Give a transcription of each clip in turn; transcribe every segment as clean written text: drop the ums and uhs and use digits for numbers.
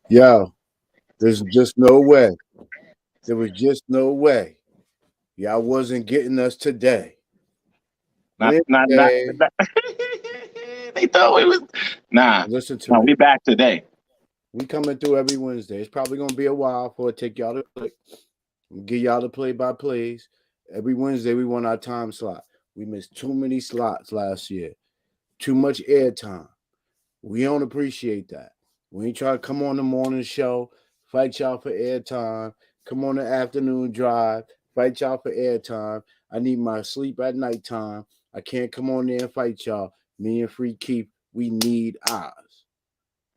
Yo, there's just no way. There was just no way. Y'all wasn't getting us today. Wednesday. Not they thought we was nah. Listen to No, me. we back today. We coming through every Wednesday. It's probably gonna be a while for it take y'all to click. We'll give y'all the play by plays. Every Wednesday we want our time slot. We missed too many slots last year. Too much airtime. We don't appreciate that. We ain't trying to come on the morning show, fight y'all for airtime. Come on the afternoon drive, fight y'all for airtime. I need my sleep at nighttime. I can't come on there and fight y'all. Me and Free Keep, we need ours.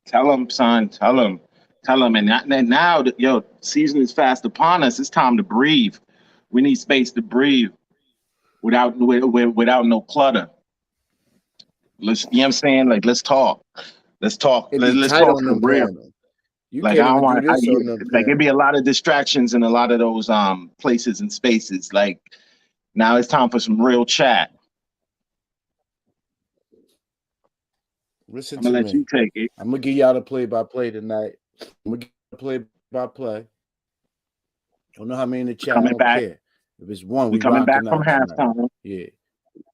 Tell them, son. Tell them. Tell them. And now, yo, season is fast upon us. It's time to breathe. We need space to breathe without no clutter. Let's, you know what I'm saying? Like, let's talk. Let's talk. It be Let's tight talk on for them real. panels. You Like, I can't don't even do want. this on them Like, it'd be a panels. lot of distractions in a lot of those places and spaces. Like, now it's time for some real chat. Listen I'm to gonna let you me. take it. I'm gonna give y'all the play by play tonight. I'm gonna give y'all the play by play. Don't know how many in the We're chat. I coming don't back. care. If it's one, We're we coming back rocking from out tonight. halftime. Yeah.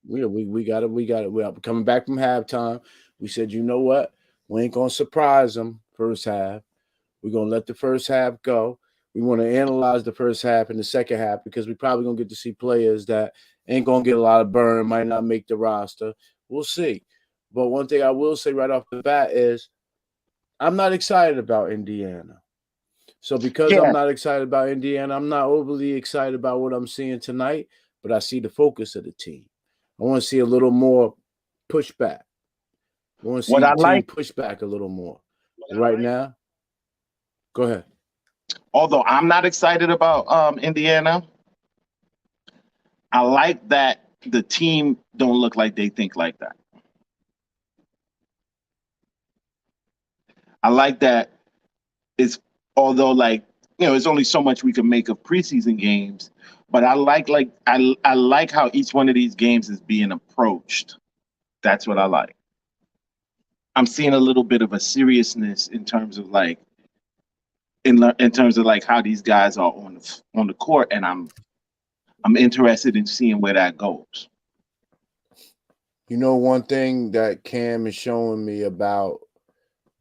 We got it. We got it. We're coming back from halftime. We said, you know what? We ain't gonna surprise them first half. We're gonna let the first half go. We want to analyze the first half and the second half because we probably gonna get to see players that ain't gonna get a lot of burn, might not make the roster. We'll see. But one thing I will say right off the bat is I'm not excited about Indiana. So because I'm Yeah. not excited about Indiana, I'm not overly excited about what I'm seeing tonight, but I see the focus of the team. I want to see a little more pushback. I want to see What the I team like, push back a little more. Right now, go ahead. although I'm not excited about Indiana, I like that the team don't look like they think like that. I like that it's although like it's only so much we can make of preseason games, but I like how each one of these games is being approached. That's what I like. I'm seeing a little bit of a seriousness in terms of like in terms of like how these guys are on the court, and I'm interested in seeing where that goes. You know, one thing that Cam is showing me about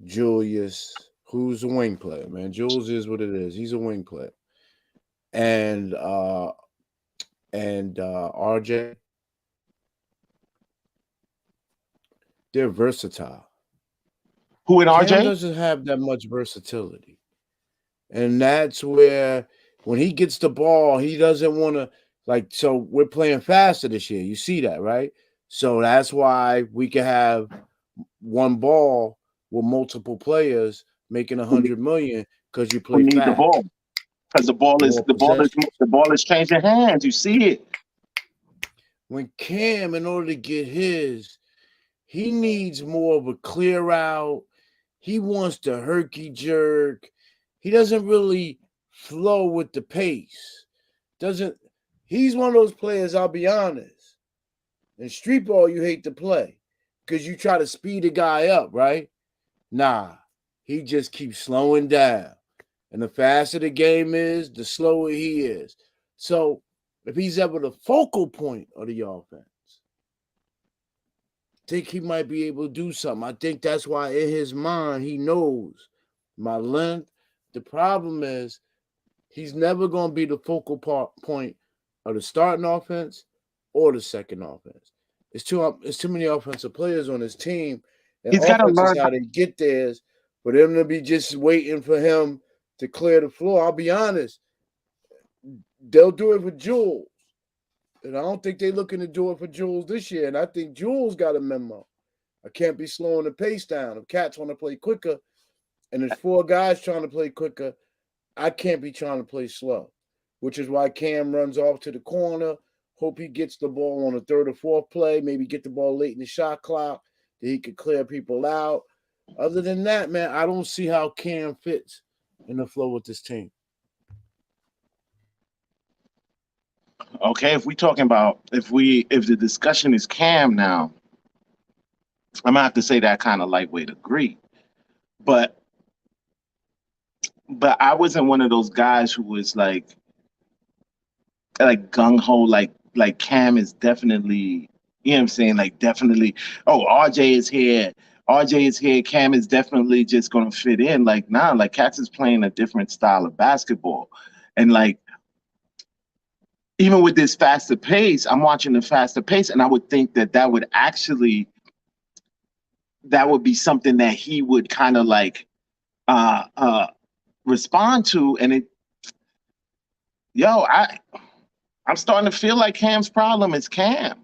Julius, who's a wing player, man. Jules is what it is. He's a wing player. And RJ, they're versatile. Who in Cam RJ? doesn't have that much versatility. And that's where when he gets the ball, he doesn't want to like so we're playing faster this year. You see that, right? So that's why we can have one ball with multiple players making Who, 100 million because you who play need the fast. ball? Because More possession. the ball is changing hands. You see it. When Cam, in order to get his, he needs more of a clear out. He wants to herky jerk. He doesn't really flow with the pace. Doesn't He's one of those players, I'll be honest. In street ball, you hate to play because you try to speed a guy up, right? Nah, he just keeps slowing down. And the faster the game is, the slower he is. So if he's ever the focal point of the offense, I think he might be able to do something. I think that's why in his mind he knows my length. The problem is he's never going to be the focal point of the starting offense or the second offense. It's too many offensive players on his team, and He's got to offense is learn. how they get theirs. For them to be just waiting for him to clear the floor, I'll be honest, they'll do it for Jules. And I don't think they're looking to do it for Jules this year. And I think Jules got a memo. I can't be slowing the pace down. If cats want to play quicker and there's four guys trying to play quicker, I can't be trying to play slow, which is why Cam runs off to the corner. Hope he gets the ball on the third or fourth play, maybe get the ball late in the shot clock that he could clear people out. Other than that, man, I don't see how Cam fits in the flow with this team. Okay, if we talking about if the discussion is Cam now, I'm gonna have to say that kind of lightweight agree. But but I wasn't one of those guys who was like gung ho, like Cam is definitely, you know what I'm saying, like definitely. Oh, RJ is here. RJ is here. Cam is definitely just gonna fit in. Like nah, like Cats is playing a different style of basketball, and like even with this faster pace, I'm watching the faster pace, and I would think that would actually that would be something that he would kind of like uh uh respond to, and it yo I'm starting to feel like Cam's problem is Cam.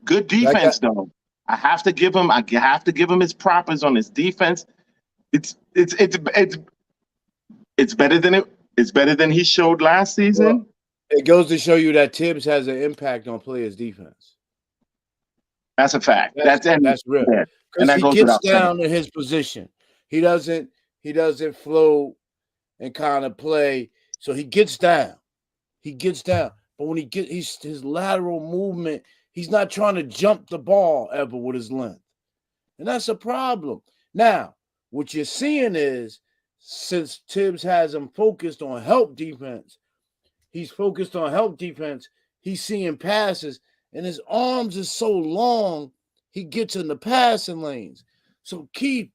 Good Like defense though. I have to give him. I have to give him his propers on his defense. It's better than it. It's better than he showed last season. Well, it goes to show you that Tibbs has an impact on players' defense. That's a fact. That's real. Yeah. And Because that he goes gets without down saying. in his position. He doesn't flow and kind of play. So he gets down. He gets down. But when his lateral movement, he's not trying to jump the ball ever with his length. And that's a problem. Now, what you're seeing is since Tibbs has him focused on help defense, he's seeing passes, and his arms is so long, he gets in the passing lanes. So Keith,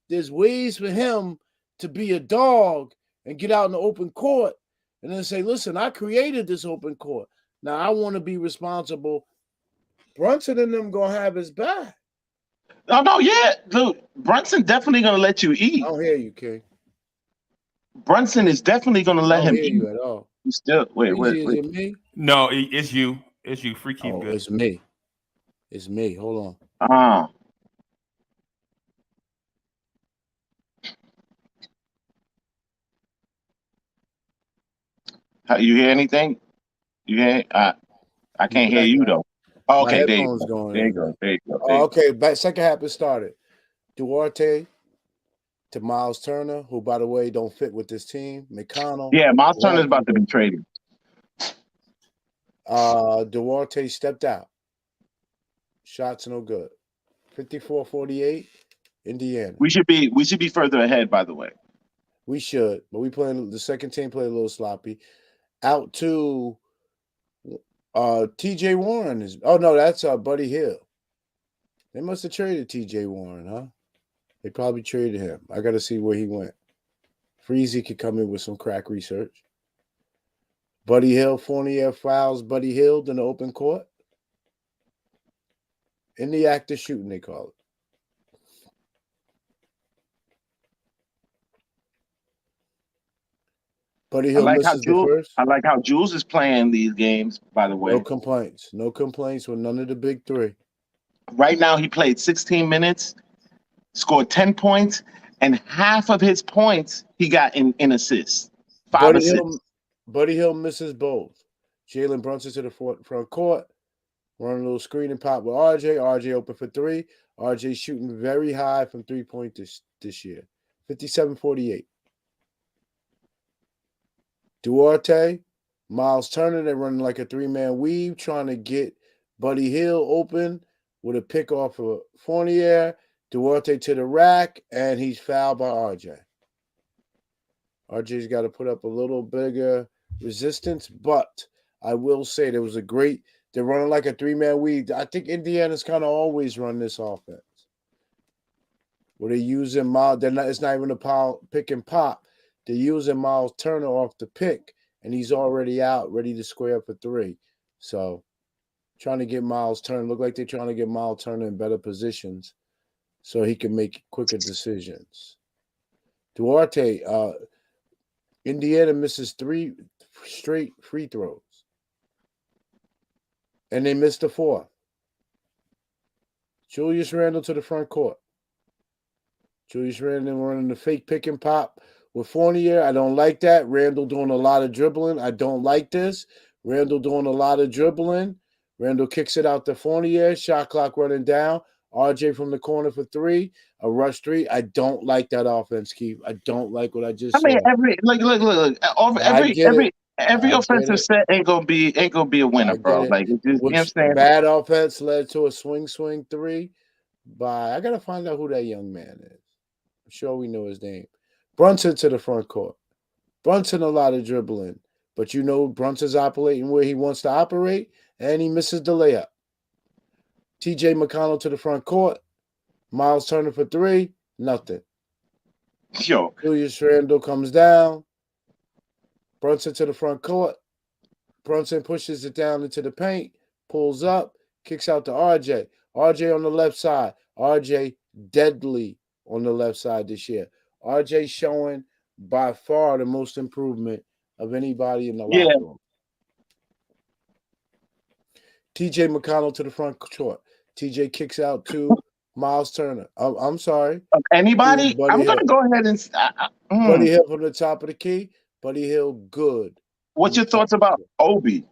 there's ways for him to be a dog and get out in the open court and then say, listen, I created this open court. Now I want to be responsible. Brunson and them gonna have his back. Oh no, yeah. Look, Brunson definitely gonna let you eat. I don't hear you, King. Brunson is definitely gonna let him eat. You at all. You still wait. Is it me? No, it's you. It's you. Free Keith. Good. It's me. It's me. Hold on. You hear anything? You hear? I can't hear you though. Oh, okay, there you go. There you go. Oh, okay, but second half has started. Duarte to Miles Turner, who, by the way, don't fit with this team. McConnell. Yeah, Miles Turner is about to be traded. Duarte stepped out. Shots no good. 54-48, Indiana. We should be further ahead, by the way. We should, but the second team played a little sloppy. Out to TJ Warren is. Oh no, that's Buddy Hill. They must have traded TJ Warren, huh? They probably traded him. I got to see where he went. Freezy could come in with some crack research. Buddy Hill, Fournier fouls Buddy Hill in the open court. In the act of shooting, they call it. Buddy Hill misses the first. I like how Jules is playing these games, by the way. No complaints. No complaints with none of the big three. Right now, he played 16 minutes, scored 10 points, and half of his points he got in assists. 5 assists. Buddy Hill misses both. Jalen Brunson to the front court. Running a little screen and pop with RJ. RJ open for three. RJ shooting very high from 3-point this year. 57-48. Duarte, Miles Turner, they're running like a three-man weave, trying to get Buddy Hill open with a pick off of Fournier. Duarte to the rack, and he's fouled by RJ. RJ's got to put up a little bigger resistance, but I will say there was they're running like a three-man weave. I think Indiana's kind of always run this offense. Where they're using Miles, it's not even a pick and pop. They're using Miles Turner off the pick, and he's already out, ready to square up for three. So, trying to get Miles Turner. Look like they're trying to get Miles Turner in better positions so he can make quicker decisions. Duarte, Indiana misses 3 straight free throws. And they missed the 4th. Julius Randle to the front court. Julius Randle running the fake pick and pop with Fournier. I don't like that. Randle doing a lot of dribbling. I don't like this. Randle doing a lot of dribbling. Randle kicks it out to Fournier. Shot clock running down. RJ from the corner for 3. A rush 3. I don't like that offense, Keith. I don't like what I just saw. Look. Every offensive set ain't gonna be a winner, bro. Like you know what I'm saying? Bad offense led to a swing 3. I gotta find out who that young man is. I'm sure we know his name. Brunson to the front court. Brunson a lot of dribbling, but Brunson's operating where he wants to operate, and he misses the layup. T.J. McConnell to the front court. Miles Turner for 3, nothing. Yo. Julius Randle comes down. Brunson to the front court. Brunson pushes it down into the paint, pulls up, kicks out to RJ. RJ on the left side. RJ deadly on the left side this year. RJ showing by far the most improvement of anybody in the locker room. TJ McConnell to the front court. TJ kicks out to Miles Turner. I'm sorry. Anybody? I'm going to go ahead and... Buddy Hill from the top of the key. Buddy Hill, good. What's your thoughts about Obi?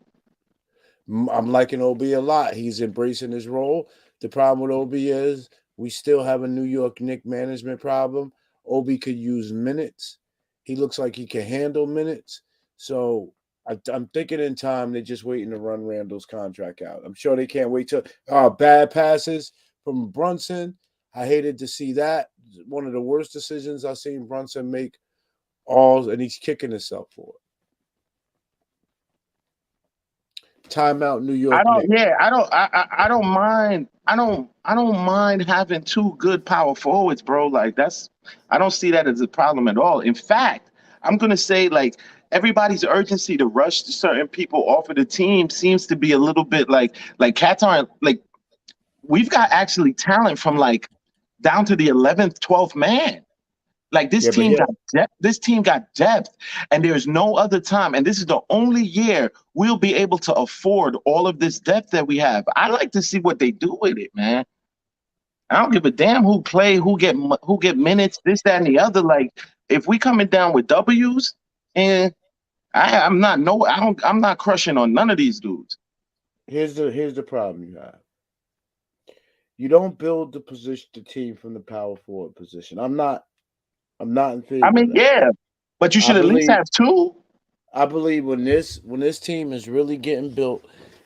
I'm liking Obi a lot. He's embracing his role. The problem with Obi is we still have a New York Knicks management problem. Obi could use minutes. He looks like he can handle minutes. So I'm thinking in time they're just waiting to run Randall's contract out. I'm sure they can't wait till bad passes from Brunson. I hated to see that. One of the worst decisions I've seen Brunson make and he's kicking himself for it. Timeout, New York. I don't mind. I don't mind having 2 good power forwards, bro. Like I don't see that as a problem at all. In fact, I'm gonna say like everybody's urgency to rush certain people off of the team seems to be a little bit like cats aren't like we've got actually talent from like down to the 11th, 12th man. Like this team got depth. This team got depth, and there's no other time. And this is the only year we'll be able to afford all of this depth that we have. I like to see what they do with it, man. I don't give a damn who play, who get minutes, this, that, and the other. Like if we coming down with W's, and I'm not crushing on none of these dudes. Here's the problem you have. You don't build the team from the power forward position. I'm not in favor. I mean, but you should at least have 2. I believe when this team is really getting built,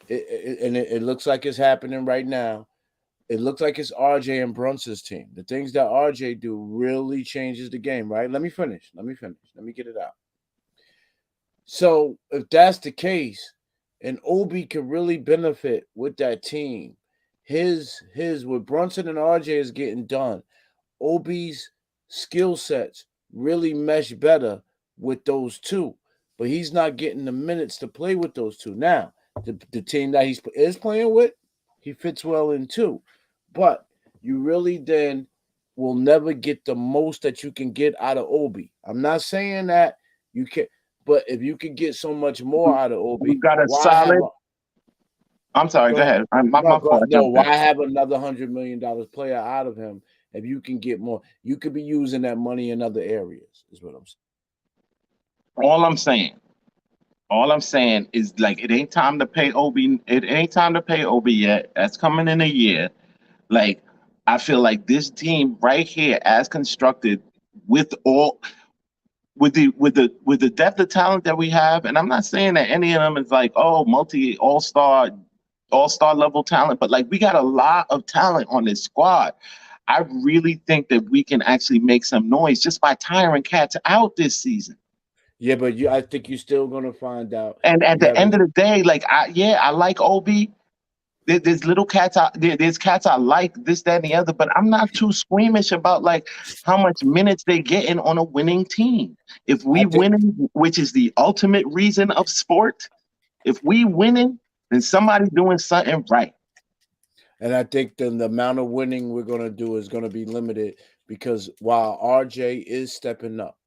it looks like it's happening right now. It looks like it's RJ and Brunson's team. The things that RJ do really changes the game, right? Let me finish. Let me get it out. So if that's the case, and Obi could really benefit with that team, what Brunson and RJ is getting done, Obi's skill sets really mesh better with those 2, but he's not getting the minutes to play with those 2. Now, the team that he is playing with, he fits well in too, but you really then will never get the most that you can get out of Obi. I'm not saying that you can, but if you can get so much more out of Obi, you've got a solid. I'm sorry. Go ahead. Why have another $100 million player out of him? If you can get more, you could be using that money in other areas, is what I'm saying. All I'm saying is like it ain't time to pay Obi. It ain't time to pay Obi yet. That's coming in a year. Like I feel like this team right here, as constructed, with the depth of talent that we have, and I'm not saying that any of them is like all-star level talent, but like we got a lot of talent on this squad. I really think that we can actually make some noise just by tiring cats out this season. Yeah, but I think you're still gonna find out. And at the end of the day, like I like Obi. There's little cats out there. There's cats I like this, that, and the other, but I'm not too squeamish about like how much minutes they getting on a winning team. If we winning, which is the ultimate reason of sport, if we winning, then somebody's doing something right. And I think the amount of winning we're going to do is going to be limited because while RJ is stepping up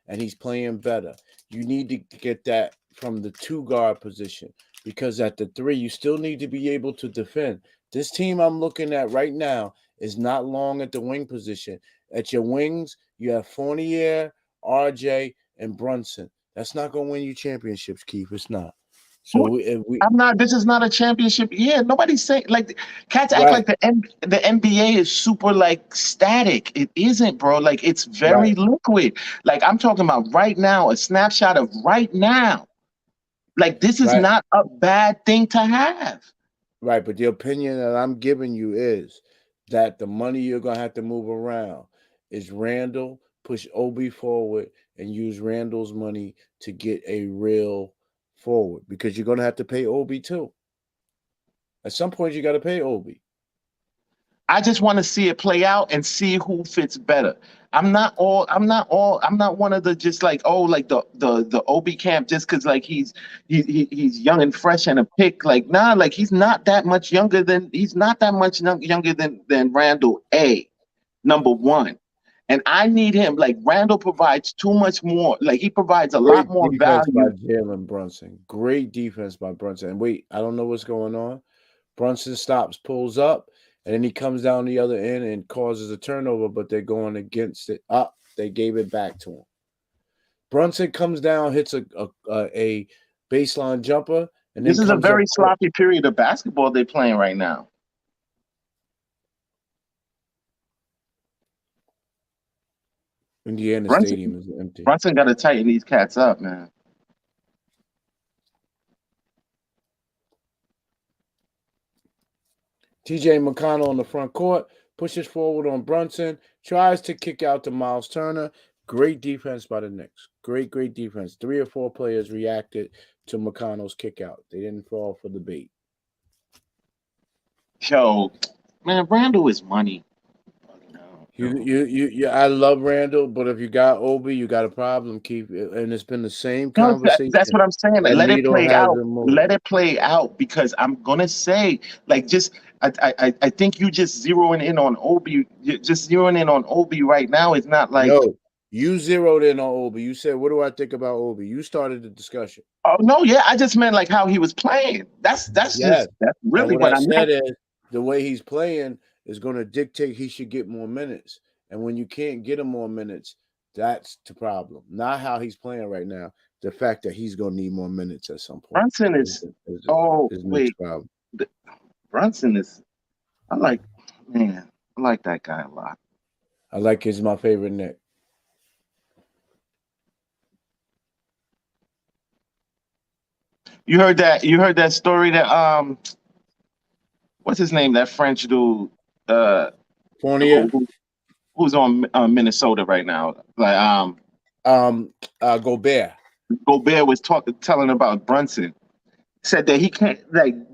and he's playing better, you need to get that from the 2-guard position because at the 3, you still need to be able to defend. This team I'm looking at right now is not long at the wing position. At your wings, you have Fournier, RJ, and Brunson. That's not going to win you championships, Keith. It's not. So this is not a championship. Yeah, nobody's saying like cats act like the NBA is super like static. It isn't, bro. Like it's very liquid. Like I'm talking about right now, a snapshot of right now. Like this is not a bad thing to have. Right, but the opinion that I'm giving you is that the money you're gonna have to move around is Randall push Obi forward and use Randall's money to get a real forward because you're going to have to pay Obi too. At some point, you got to pay Obi. I just want to see it play out and see who fits better. I'm not one of the just like, oh, like the Obi camp just because like he's young and fresh and a pick. Like, nah, like he's not that much younger than Randall number one. And I need him. Like Randall provides too much more. Like he provides a lot more defense value. by Jalen Brunson. Great defense by Brunson. And wait, I don't know what's going on. Brunson stops, pulls up, and then he comes down the other end and causes a turnover, but they're going against it. They gave it back to him. Brunson comes down, hits a baseline jumper, and this is a very sloppy period of basketball they're playing right now. Indiana Stadium is empty. Brunson got to tighten these cats up, man. TJ McConnell on the front court, pushes forward on Brunson, tries to kick out to Miles Turner. Great defense by the Knicks. Great defense. 3 or 4 players reacted to McConnell's kick out. They didn't fall for the bait. Yo, man, Randall is money. I love Randall, but if you got Obi, you got a problem. Keep it, and it's been the same conversation. That's what I'm saying. Let it play out. Let it play out because I'm gonna say, like, I think you just zeroing in on Obi. Just zeroing in on Obi right now is not like. No, you zeroed in on Obi. You said, "What do I think about Obi?" You started the discussion. Oh no, yeah, I just meant like how he was playing. That's really what I said. Is the way he's playing is going to dictate he should get more minutes. And when you can't get him more minutes, that's the problem. Not how he's playing right now. The fact that he's going to need more minutes at some point. Brunson is problem. Brunson is I like that guy a lot. I like he's my favorite Knick. You heard that story that what's his name? That French dude Fournier, who's on Minnesota right now. Like Gobert. Gobert was telling about Brunson. Said that he can't during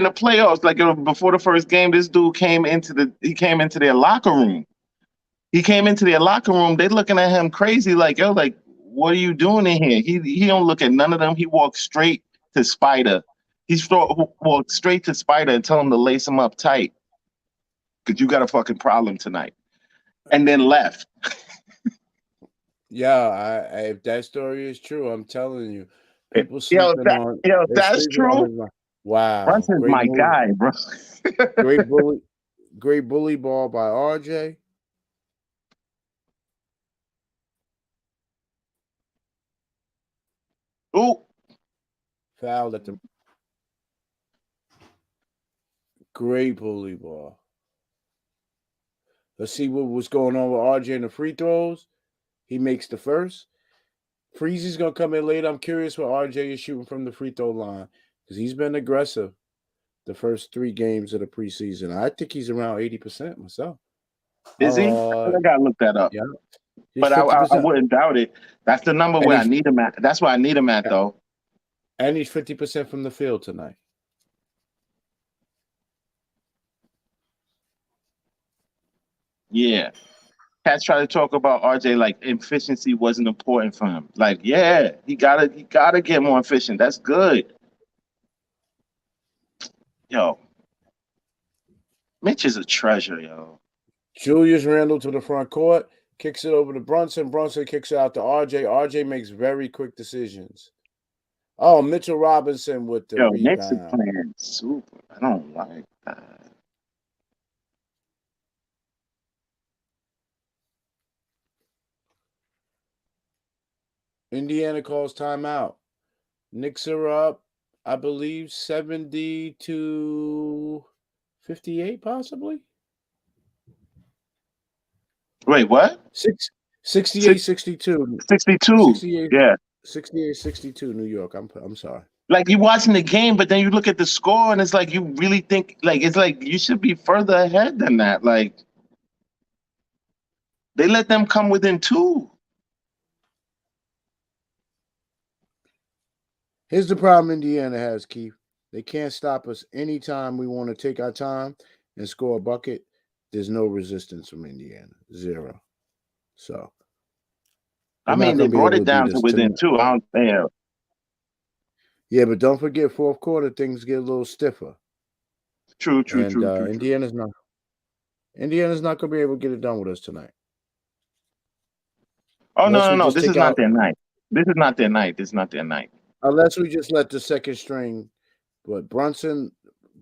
the playoffs, like before the first game, this dude came into their locker room. He came into their locker room. They looking at him crazy, like, yo, like, what are you doing in here? He don't look at none of them. He walked straight to Spider. Walked straight to Spider and tell him to lace him up tight. Because you got a fucking problem tonight. And then left. Yeah, if that story is true, I'm telling you. People that's true. Wow. Brunson's my guy, bro. Great bully ball by RJ. Ooh. Fouled at the great bully ball. Let's see what was going on with RJ in the free throws. He makes the first. Freezy's going to come in late. I'm curious what RJ is shooting from the free throw line because he's been aggressive the first 3 games of the preseason. I think he's around 80% myself. Is he? I got to look that up. Yeah. But I wouldn't doubt it. That's the number where I need him at. That's where I need him at, though. And he's 50% from the field tonight. Yeah. Cats try to talk about RJ like efficiency wasn't important for him. Like, yeah, he gotta get more efficient. That's good. Yo. Mitch is a treasure, yo. Julius Randle to the front court, kicks it over to Brunson. Brunson kicks it out to RJ. RJ makes very quick decisions. Oh, Mitchell Robinson with the rebound. Knicks is playing super. I don't like that. Indiana calls timeout. Knicks are up, I believe, 70-58, possibly. Wait, what? 68-62. 62. Yeah. 68-62, New York. I'm sorry. Like you're watching the game, but then you look at the score and it's like you really think like it's like you should be further ahead than that. Like They let them come within 2. Here's the problem Indiana has, Keith. They can't stop us anytime we want to take our time and score a bucket. There's no resistance from Indiana. 0. So, I mean, they brought it down to within 2. I don't think. Yeah, but don't forget, fourth quarter things get a little stiffer. True. Indiana's not going to be able to get it done with us tonight. Oh no! This is not their night. This is not their night. Unless we just let the second string, but Brunson.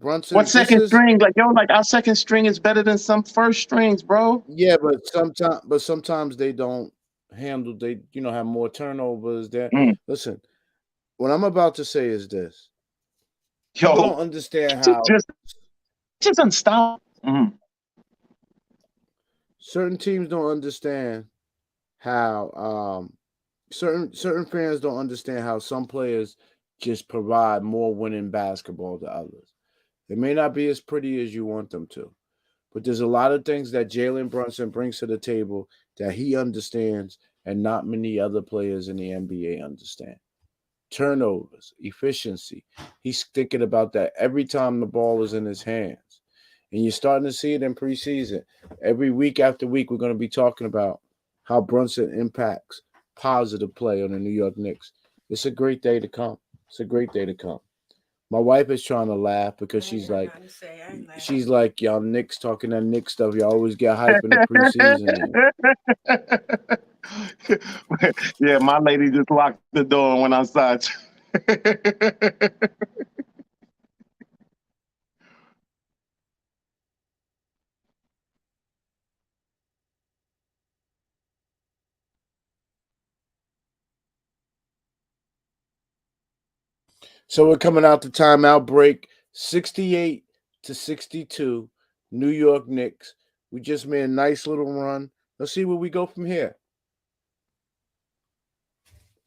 What second string? Like our second string is better than some first strings, bro. Yeah, but sometimes they don't handle. They have more turnovers. There. Listen, what I'm about to say is this. People don't understand how just unstoppable. Certain teams don't understand how certain fans don't understand how some players just provide more winning basketball to others. It may not be as pretty as you want them to, but there's a lot of things that Jalen Brunson brings to the table that he understands and not many other players in the NBA understand. Turnovers, efficiency. He's thinking about that every time the ball is in his hands. And you're starting to see it in preseason. Every week after week, we're going to be talking about how Brunson impacts positive play on the New York Knicks. It's a great day to come. My wife is trying to laugh because she's like, y'all Knicks talking that Knicks stuff. Y'all always get hype in the preseason. Yeah, my lady just locked the door and went outside. So we're coming out the timeout break, 68-62, New York Knicks. We just made a nice little run. Let's see where we go from here.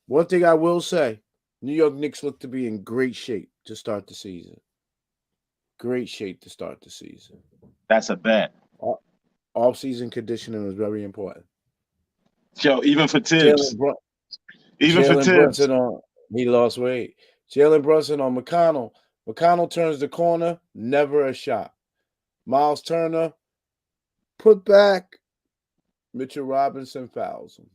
One thing I will say, New York Knicks look to be in great shape to start the season. That's a bet. Off-season conditioning is very important. Yo, even for Tibbs. Jalen Brunson he lost weight. Jalen Brunson on McConnell. McConnell turns the corner, never a shot. Miles Turner, put back. Mitchell Robinson fouls him.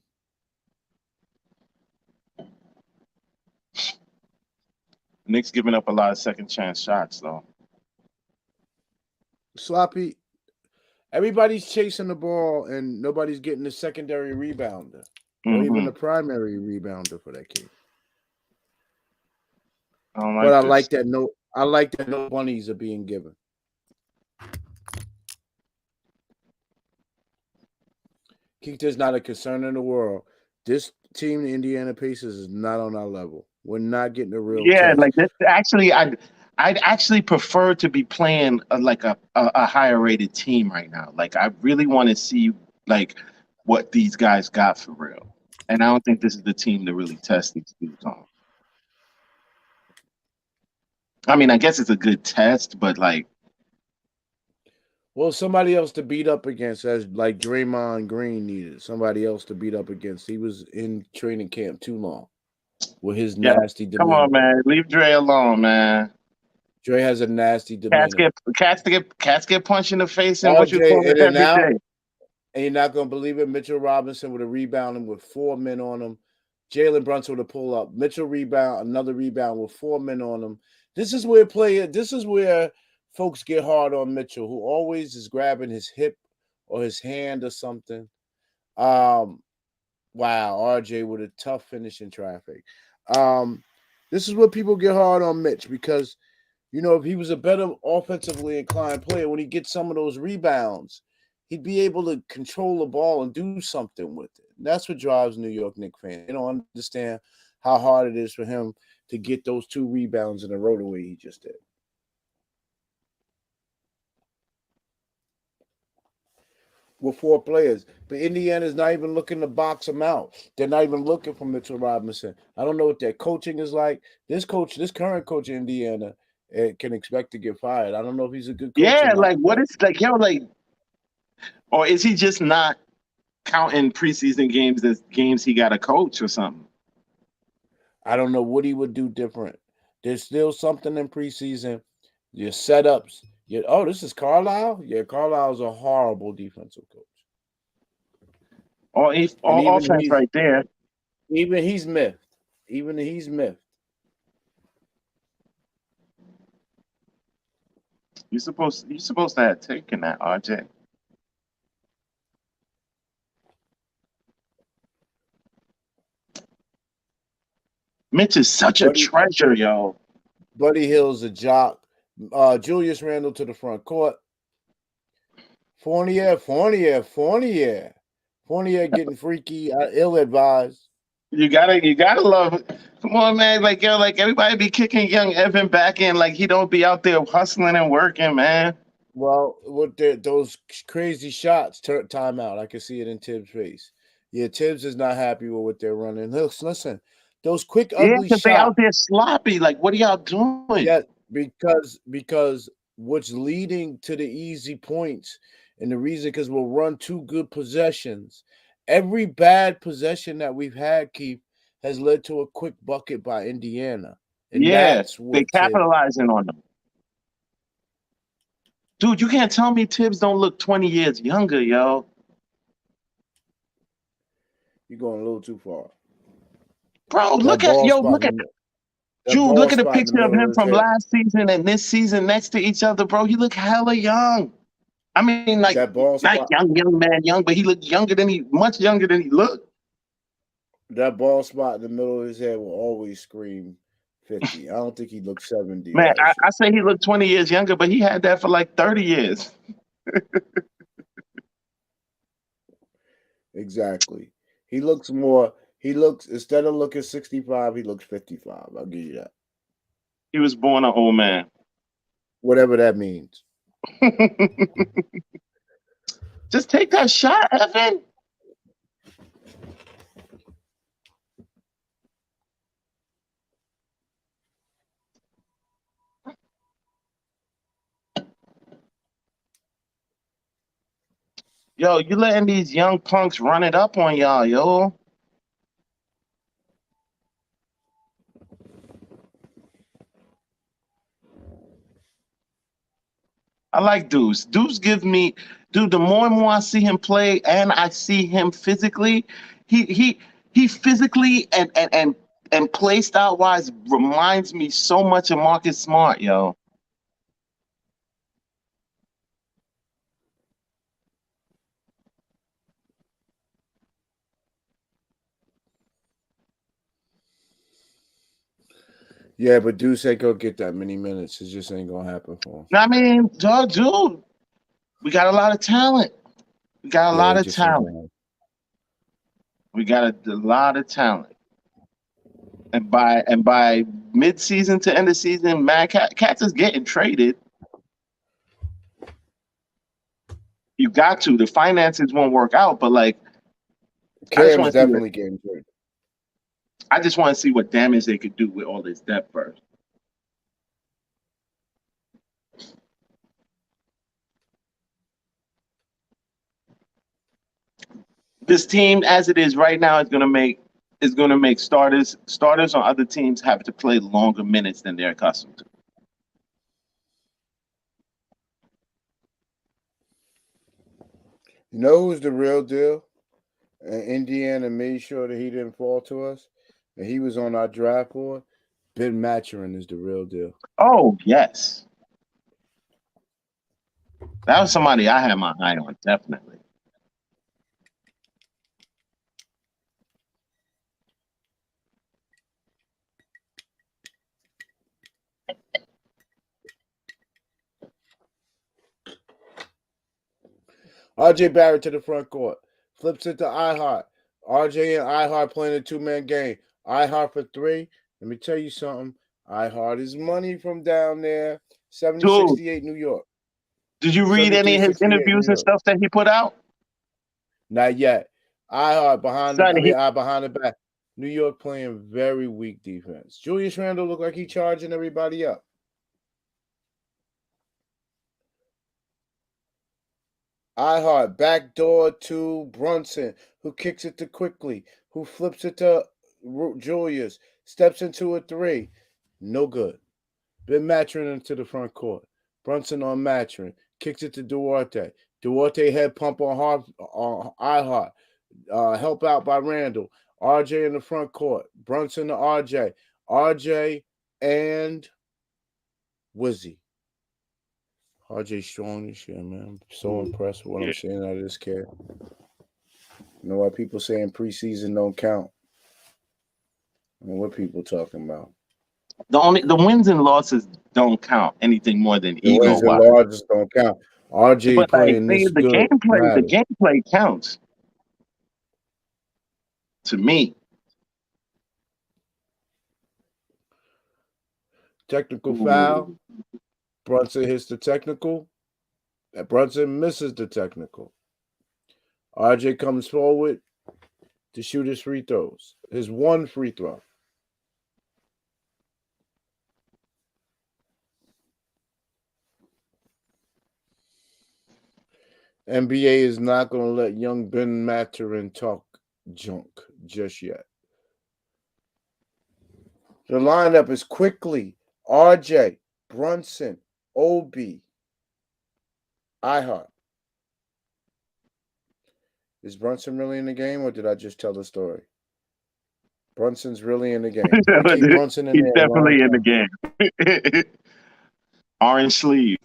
Knicks giving up a lot of second chance shots, though. Sloppy. Everybody's chasing the ball, and nobody's getting the secondary rebounder or even the primary rebounder for that game. I like that no bunnies are being given. Keith, there's not a concern in the world. This team, the Indiana Pacers, is not on our level. We're not getting a real test. Like this. Actually, I'd actually prefer to be playing a higher rated team right now. Like I really want to see like what these guys got for real, and I don't think this is the team to really test these dudes on. I mean, I guess it's a good test, but like, well, somebody else to beat up against, as like Draymond Green needed somebody else to beat up against. He was in training camp too long with his nasty demeanor. Come on, man, leave Dre alone, man. Dre has a nasty demeanor. Cats get punched in the face and what you call it every day. And you're not gonna believe it. Mitchell Robinson with a rebound with 4 men on him. Jalen Brunson with a pull up. Mitchell rebound, another rebound with 4 men on him. This is where folks get hard on Mitchell, who always is grabbing his hip or his hand or something. Wow, RJ with a tough finish in traffic. This is where people get hard on Mitch because, if he was a better offensively inclined player, when he gets some of those rebounds, he'd be able to control the ball and do something with it. And that's what drives New York Knicks fans. They don't understand how hard it is for him to get those 2 rebounds in a row the way he just did. With 4 players. But Indiana's not even looking to box them out. They're not even looking for Mitchell Robinson. I don't know what their coaching is like. This current coach in Indiana can expect to get fired. I don't know if he's a good coach. Yeah, like what is like, or is he just not counting preseason games as games he got a coach or something. I don't know what he would do different. There's still something in preseason. Your setups. This is Carlisle? Yeah, Carlisle's a horrible defensive coach. All offense right there. Even he's miffed. Even he's miffed. You're supposed to have taken that, RJ. Mitch is such a treasure, yo. Buddy Hill's a jock. Julius Randle to the front court. Fournier getting freaky, ill-advised. You gotta love it. Come on, man. Like everybody be kicking young Evan back in, like he don't be out there hustling and working, man. Well, with those crazy shots, timeout. I can see it in Tibbs' face. Yeah, Tibbs is not happy with what they're running. Listen, those quick ugly shots. They out there sloppy. Like, what are y'all doing? Yeah, because what's leading to the easy points, and the reason because we'll run two good possessions. Every bad possession that we've had, Keith, has led to a quick bucket by Indiana. And that's what they're capitalizing on them. Dude, you can't tell me Tibbs don't look 20 years younger, yo. You're going a little too far. Bro, look at the picture of him from last season and this season next to each other, bro. He look hella young. I mean, like, not young man, but he looked much younger than he looked. That ball spot in the middle of his head will always scream 50. I don't think he looked 70. Man, I say he looked 20 years younger, but he had that for like 30 years. Exactly. Instead of looking 65, he looks 55. I'll give you that. He was born an old man. Whatever that means. Just take that shot, Evan. Yo, you letting these young punks run it up on y'all, yo. I like Deuce. The more and more I see him play and I see him physically, he physically and play style wise reminds me so much of Marcus Smart, yo. Yeah, but Deuce ain't gonna get that many minutes. It just ain't gonna happen for him. I mean, dude, we got a lot of talent. We got a lot of talent. And by mid-season to end of season, man, Cats is getting traded. You got to. The finances won't work out, but like, Cam's definitely getting traded. I just want to see what damage they could do with all this depth first. This team, as it is right now, is going to make starters on other teams have to play longer minutes than they're accustomed to. You know who's the real deal? Indiana made sure that he didn't fall to us, and he was on our draft board. Ben Mathurin is the real deal. Oh, yes. That was somebody I had my eye on, definitely. RJ Barrett to the front court. Flips it to iHeart. RJ and iHeart playing a two-man game. iHeart for three. Let me tell you something. iHeart is money from down there. 70-68 New York. Did you read any of his interviews and stuff that he put out? Not yet. iHeart behind the back. New York playing very weak defense. Julius Randle looked like he charging everybody up. iHeart backdoor to Brunson, who kicks it to Quickly, who flips it to Julius, steps into a three. No good. Ben Mathurin into the front court. Brunson on Mathurin. Kicks it to Duarte. Duarte head pump on iHeart. Help out by Randall. RJ in the front court. Brunson to RJ. RJ and Wizzy. RJ strong this year, man. I'm so impressed with what I'm seeing out of this kid. You know why people saying preseason don't count? I mean, what people talking about? The wins and losses don't count anything more than The ego wins and wise. losses don't count. RJ But playing this the good. the gameplay counts. To me. Technical foul. Brunson hits the technical. Brunson misses the technical. RJ comes forward to shoot his free throws. His one free throw. NBA is not going to let young Ben Mathurin talk junk just yet. The lineup is Quickly, RJ, Brunson, Obi, iHeart. Is Brunson really in the game, or did I just tell the story? Brunson's really in the game. Keep Brunson in He's there. He's definitely in the game. Orange sleeve.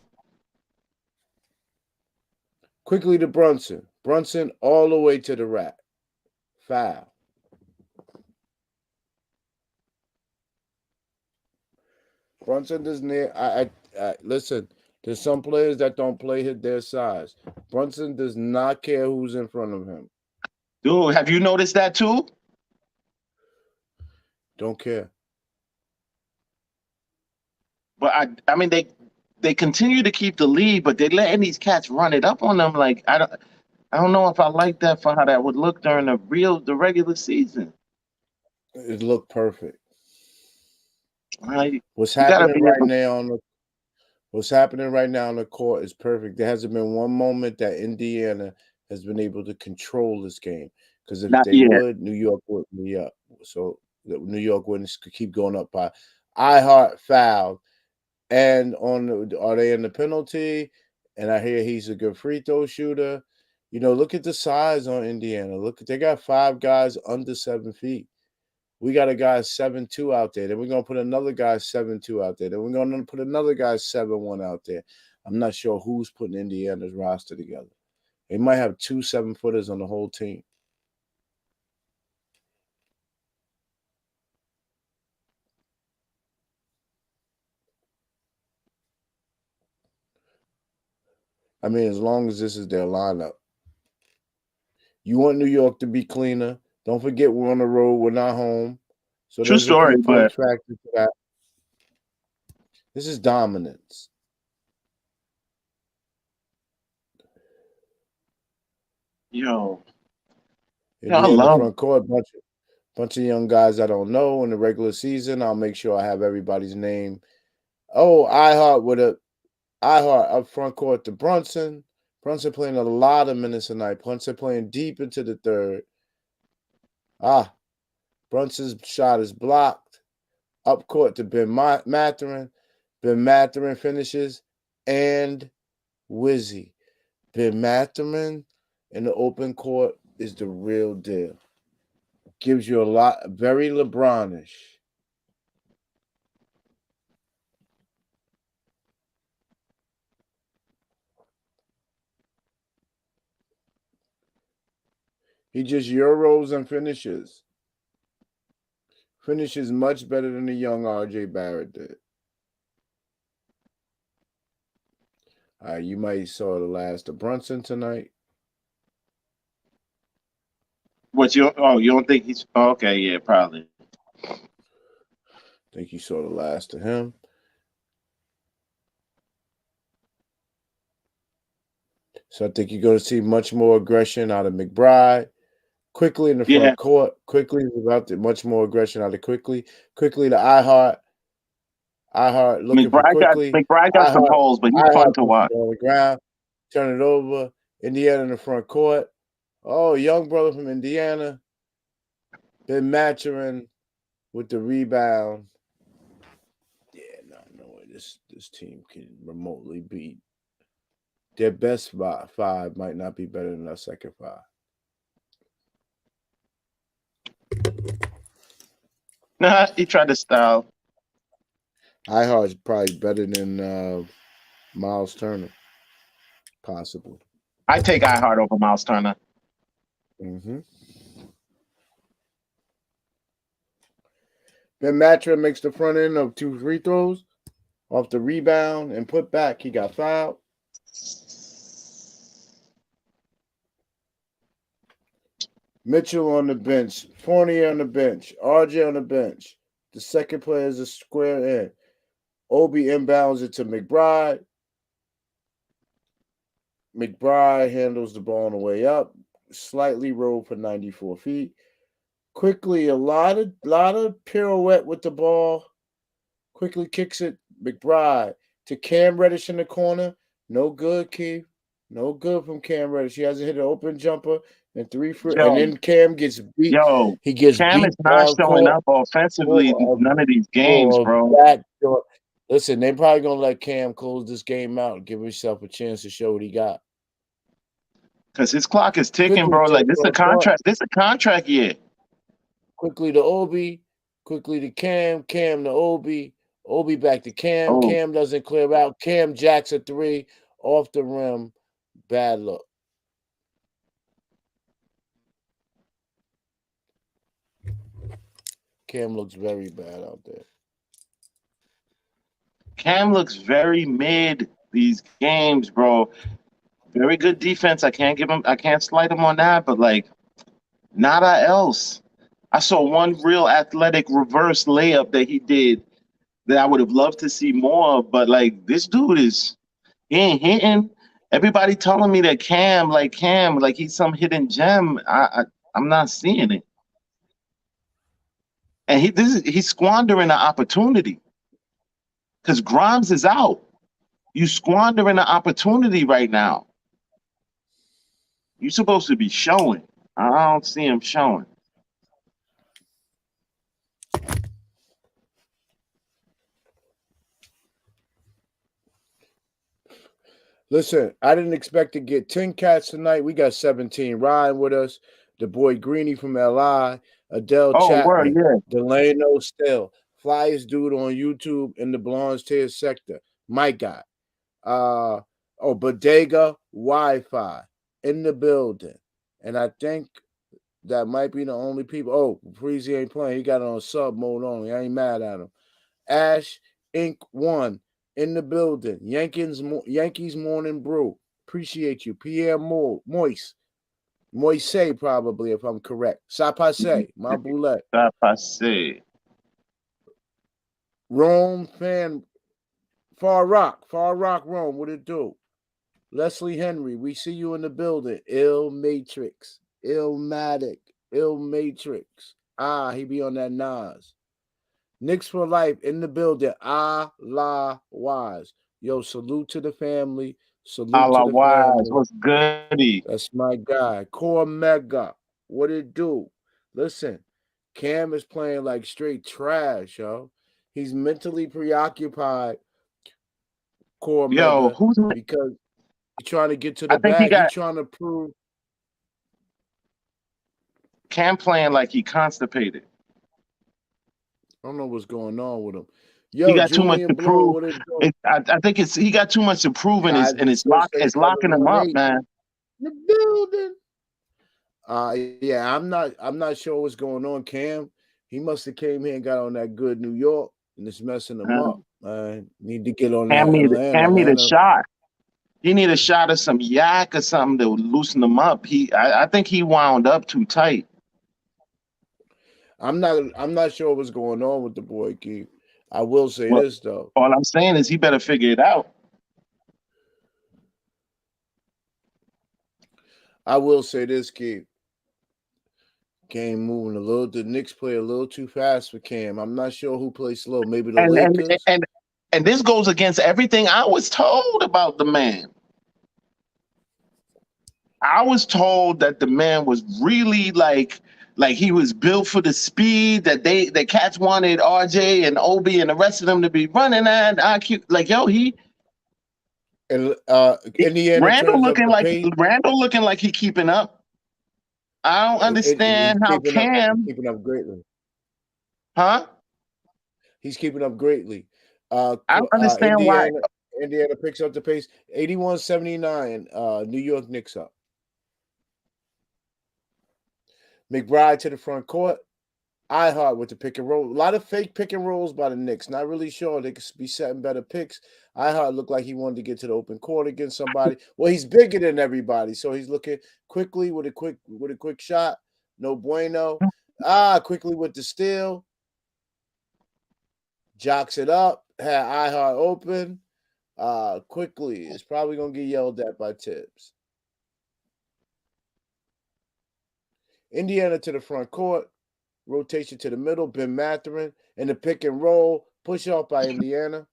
Quickly to Brunson. Brunson all the way to the rack. Foul. Brunson doesn't. Listen. There's some players that don't play hit their size. Brunson does not care who's in front of him. Dude, have you noticed that too? Don't care. But I mean they continue to keep the lead, but they're letting these cats run it up on them. Like I don't know if I like that for how that would look during the regular season. It looked perfect. Like, What's happening right now on the court is perfect. There hasn't been one moment that Indiana has been able to control this game. Because if they would, New York would be up. So New York wouldn't keep going up by iHeart fouled. And are they in the penalty? And I hear he's a good free throw shooter. You know, look at the size on Indiana. They got 5 guys under 7 feet. We got a guy 7'2" out there. Then we're going to put another guy 7'2" out there. Then we're going to put another guy 7'1" out there. I'm not sure who's putting Indiana's roster together. They might have 2 7-footers on the whole team. I mean, as long as this is their lineup. You want New York to be cleaner. Don't forget we're on the road. We're not home. So true story, but factor to that. This is dominance. Yo, I love front court, bunch of young guys I don't know in the regular season. I'll make sure I have everybody's name. Oh, iHeart up front court to Brunson. Brunson playing a lot of minutes tonight. Brunson playing deep into the third. Brunson's shot is blocked. Up court to Ben Mathurin. Ben Mathurin finishes. And Wizzy. Ben Mathurin in the open court is the real deal. Gives you a lot, very LeBron-ish. He just Euros and finishes. Finishes much better than the young RJ Barrett did. You might saw the last of Brunson tonight. You don't think he's okay? Yeah, probably. I think you saw the last of him. So I think you're going to see much more aggression out of McBride. Quickly in the front court. Quickly about much more aggression out of Quickly. Quickly to iHeart. iHeart looking for Quickly. McBride got some holes, but he's fun to watch. On the ground, turn it over. Indiana in the front court. Oh, young brother from Indiana. Been Mathurin with the rebound. Yeah, no way. This team can remotely beat. Their best five might not be better than our second five. Nah, he tried to style. iHeart is probably better than Miles Turner. Possibly. I take iHeart over Miles Turner. Mm-hmm. Then Mathurin makes the front end of 2 free throws off the rebound and put back. He got fouled. Mitchell on the bench. Fournier on the bench. RJ on the bench. The second player is a square in. Obi inbounds it to McBride. McBride handles the ball on the way up. Slightly rolled for 94 feet. Quickly, a lot of pirouette with the ball. Quickly kicks it. McBride to Cam Reddish in the corner. No good, Keith. No good from Cam Reddish. He hasn't hit an open jumper and 3 free. And then Cam gets beat. Yo, he gets Cam beat is not showing up offensively none of these games, bro. Listen, they're probably gonna let Cam close this game out and give himself a chance to show what he got. Because his clock is ticking, bro. Like this is a contract. This is a contract year. Quickly to Obi. Quickly to Cam. Cam to Obi. Obi back to Cam. Oh. Cam doesn't clear out. Cam jacks a 3 off the rim. Bad luck. Cam looks very bad out there. Cam looks very mid these games, bro. Very good defense. I can't slight him on that, but like nada else. I saw one real athletic reverse layup that he did that I would have loved to see more of, but like this dude he ain't hitting. Everybody telling me that Cam, like he's some hidden gem. I'm not seeing it. And he's squandering the opportunity. Because Grimes is out. You squandering the opportunity right now. You're supposed to be showing. I don't see him showing. Listen, I didn't expect to get 10 cats tonight. We got 17. Ryan with us. The boy Greeny from LI. Adele Chapman. Word, yeah. Delano Still. Flyest dude on YouTube in the Blorange Tears sector. My guy. Bodega Wi-Fi in the building. And I think that might be the only people. Oh, Freezy ain't playing. He got it on sub mode only. I ain't mad at him. Ash Inc. 1 in the building. Yankees Morning Brew. Appreciate you. Pierre Moise probably, if I'm correct. Sapase, my boulette. Sapase. Rome fan. Far Rock, Rome, what it do? Leslie Henry, we see you in the building. Ill Matrix, Illmatic, Ill Matrix. He be on that Nas. Knicks for life in the building. La Wise. Yo, salute to the family. Salute to the family. What's goody? That's my guy. Core Mega, what it do? Listen, Cam is playing like straight trash, yo. He's mentally preoccupied. Core Mega, because he's trying to get to the bag. He's trying to prove. Cam playing like he constipated. I don't know what's going on with him. Yo, he got too much to prove. I think he got too much to prove, and it's locking him up, man. The building. Yeah, I'm not sure what's going on. Cam, he must have came here and got on that good New York, and it's messing him up. Need to get on that. Cam need a shot. He need a shot of some yak or something that would loosen him up. I think he wound up too tight. I'm not sure what's going on with the boy, Keith. I will say this though. All I'm saying is he better figure it out. I will say this, Keith. Game moving a little. The Knicks play a little too fast for Cam. I'm not sure who plays slow. Maybe the Lakers. And this goes against everything I was told about the man. I was told that the man was really like he was built for the speed that the cats wanted RJ and Obi and the rest of them to be running at. Like yo, And Indiana Randall turns up the pace. looking like he keeping up. I don't understand how He's Cam, keeping up greatly. huh? He's keeping up greatly. I don't understand why. Indiana picks up the pace. 81-79. New York Knicks up. McBride to the front court. iHeart with the pick and roll. A lot of fake pick and rolls by the Knicks. Not really sure they could be setting better picks. iHeart looked like he wanted to get to the open court against somebody. Well, he's bigger than everybody, so he's looking quickly with a quick shot. No bueno. Quickly with the steal. Jocks it up. Had iHeart open. Quickly. It's probably gonna get yelled at by Tibbs. Indiana to the front court. Rotation to the middle, Ben Mathurin, and the pick and roll, push off by Indiana.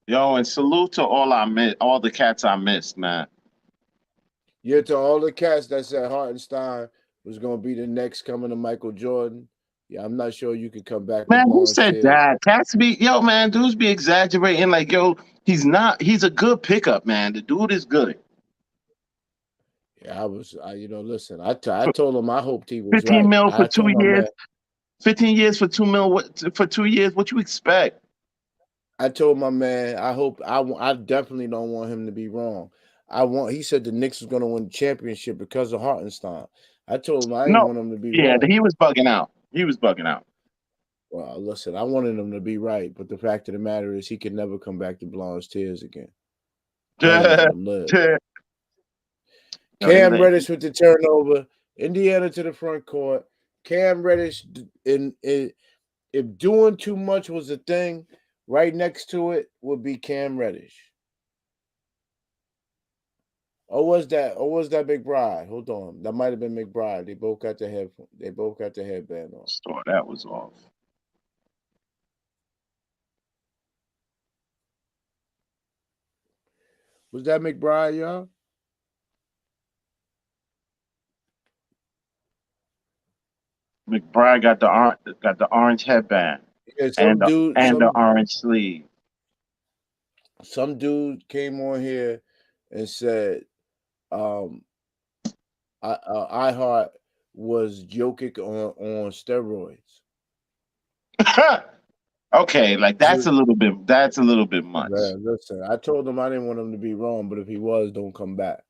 Yo, and salute to all the cats I missed, man. Yeah, to all the cats that said Hartenstein was going to be the next coming to Michael Jordan. Yeah, I'm not sure you could come back. Man, who said that? Cats man, dudes be exaggerating. Like, yo, he's not. He's a good pickup, man. The dude is good. Yeah, listen, I told him I hoped he was 15 right. mil for 2 years. 15 years for 2 mil for 2 years. What you expect? I told my man, I definitely don't want him to be wrong. He said the Knicks was going to win the championship because of Hartenstein. I told him I didn't want him to be wrong. Yeah, he was bugging out. Well, listen, I wanted him to be right, but the fact of the matter is he can never come back to Blorange Tears again. Cam Reddish with the turnover. Indiana to the front court. Cam Reddish, if doing too much was a thing, right next to it would be Cam Reddish. Or was that McBride? Hold on. That might have been McBride. They both got the headband on. So that was off. Was that McBride, y'all? McBride got the orange headband and the orange sleeve. Some dude came on here and said iHeart was Jokic on steroids. Okay, like that's a little bit much. Man, listen, I told him I didn't want him to be wrong, but if he was, don't come back.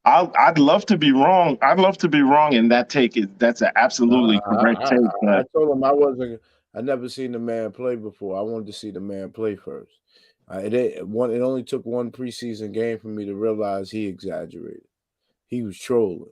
I'd love to be wrong. I'd love to be wrong, and that's an absolutely correct take. I told him I never seen the man play before. I wanted to see the man play first. It only took one preseason game for me to realize he exaggerated. He was trolling.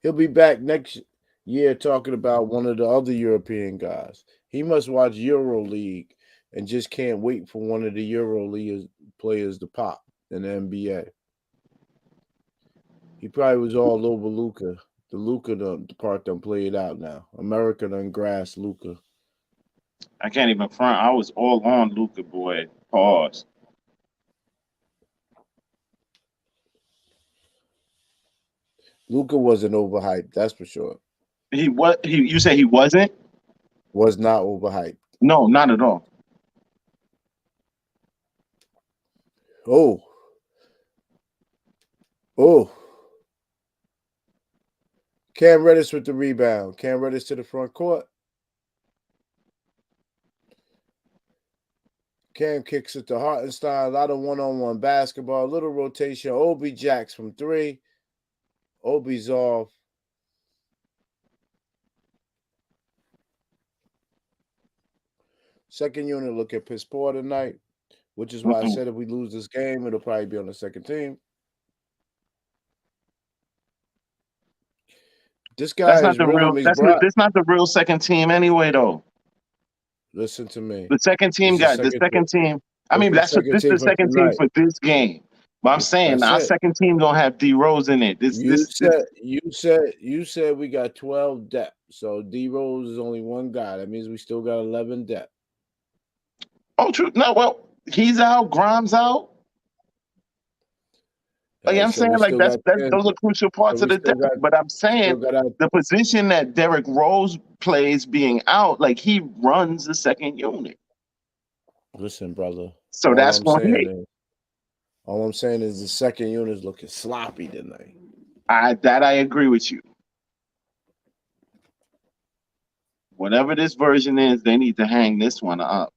He'll be back next year talking about one of the other European guys. He must watch EuroLeague and just can't wait for one of the EuroLeague players to pop in the NBA. He probably was all over Luka. The Luka the part done played out now. America done grass Luka. I can't even front. I was all on Luka, boy. Pause. Luka wasn't overhyped, that's for sure. You say he wasn't? Was not overhyped. No, not at all. Oh. Cam Reddish with the rebound. Cam Reddish to the front court. Cam kicks it to Hartenstein. A lot of one-on-one basketball. A little rotation. Obi jacks from 3. Obi's off. Second unit look at piss poor tonight, which is why I said if we lose this game, it'll probably be on the second team. This guy that's not the real second team anyway, though. Listen to me. The second team got the second team. I mean, this the second team for this game. But I'm saying our second team gonna have D Rose in it. You said we got 12 depth. So D Rose is only one guy. That means we still got 11 depth. Oh, true. No, well, he's out. Grimes out. Like I'm saying, like those are crucial parts of the depth. But I'm saying the position that Derrick Rose plays being out, like he runs the second unit. Listen, brother. So that's what all I'm saying is the second unit is looking sloppy tonight. I agree with you. Whatever this version is, they need to hang this one up.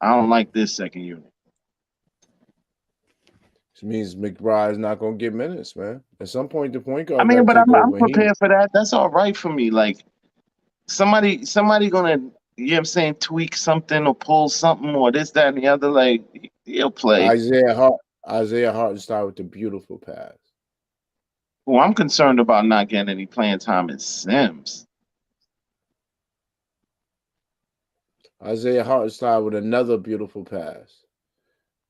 I don't like this second unit. Which means McBride's not gonna get minutes, man. At some point, the point guard. I mean, but I'm prepared for that. That's all right for me. Like somebody gonna, you know what I'm saying, tweak something or pull something or this, that, and the other. Like he'll play. Isaiah Hartenstein with the beautiful pass. Well, I'm concerned about not getting any playing time in Sims. Isaiah Hartenstein with another beautiful pass.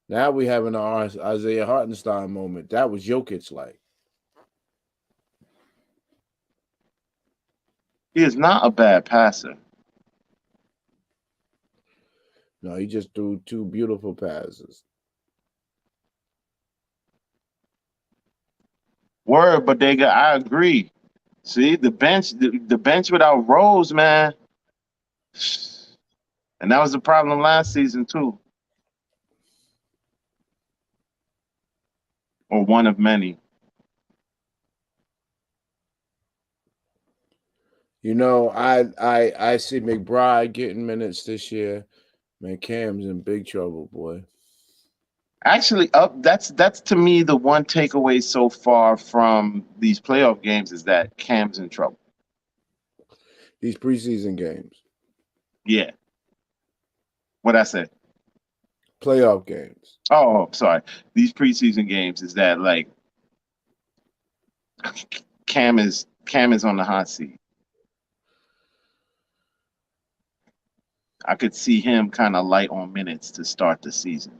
Now we having our Isaiah Hartenstein moment. That was Jokic like. He is not a bad passer. No, he just threw two beautiful passes. Word, but I agree. See, the bench without Rose, man. And that was the problem last season too. Or one of many. You know, I see McBride getting minutes this year. Man, Cam's in big trouble, boy. Actually, that's to me the one takeaway so far from these playoff games is that Cam's in trouble. These preseason games. Yeah. What'd I say? Playoff games. Oh, sorry. These preseason games is that like Cam is on the hot seat. I could see him kind of light on minutes to start the season.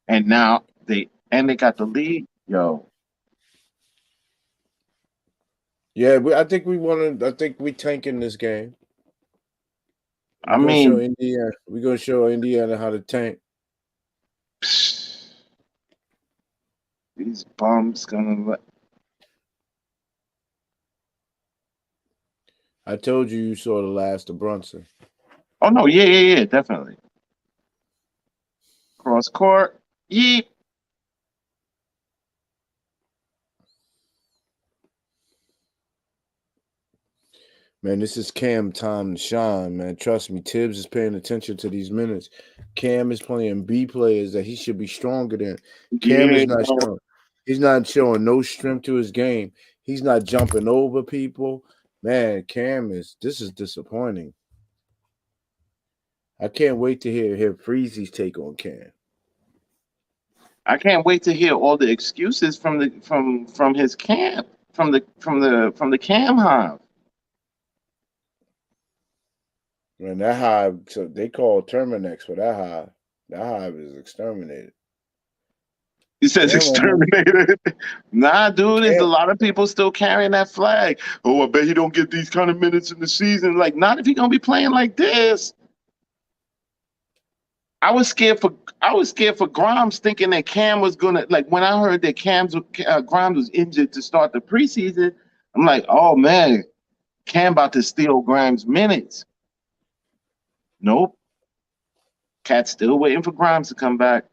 And now they got the lead, yo. Yeah, I think we tanking this game. I mean, we're gonna show Indiana how to tank. These bums gonna. I told you saw the last of Brunson. Oh no, yeah, definitely. Cross court, yeet. Man, this is Cam time to shine, man. Trust me, Tibbs is paying attention to these minutes. Cam is playing B players that he should be stronger than. Cam is not showing. He's not showing no strength to his game. He's not jumping over people. Man, this is disappointing. I can't wait to hear Freezy's take on Cam. I can't wait to hear all the excuses from his camp, from the Cam hive. Man, that hive, so they call Terminex for that hive. That hive is exterminated. He says exterminated. Nah, dude, there's a lot of people still carrying that flag. Oh, I bet he don't get these kind of minutes in the season. Like, not if he gonna be playing like this. I was scared for Grimes, thinking that Cam was gonna, like, when I heard that Grimes was injured to start the preseason, I'm like, oh man, Cam about to steal Grimes minutes. Nope. Cat's still waiting for Grimes to come back.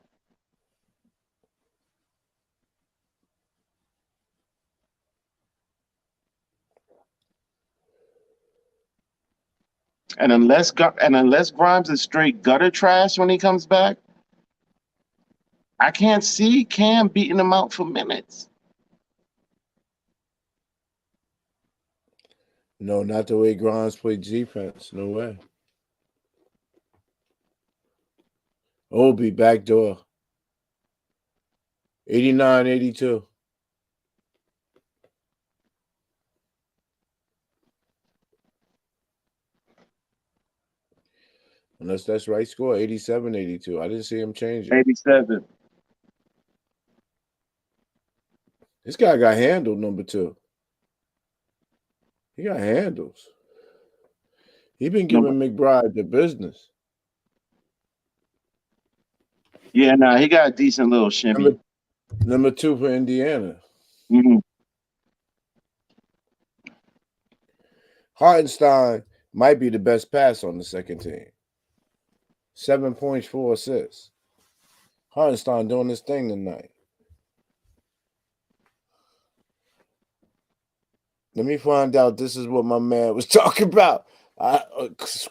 And unless Grimes is straight gutter trash when he comes back, I can't see Cam beating him out for minutes. No, not the way Grimes played defense. No way. Obi backdoor. 89-82. Unless that's right score, 87, 82. I didn't see him change it. 87. This guy got handled, number 2. He got handles. He been giving McBride the business. Yeah, nah, he got a decent little shimmy. Number 2 for Indiana. Mm-hmm. Hartenstein might be the best pass on the second team. 7 points, 4 assists. Hartenstein doing this thing tonight. Let me find out this is what my man was talking about.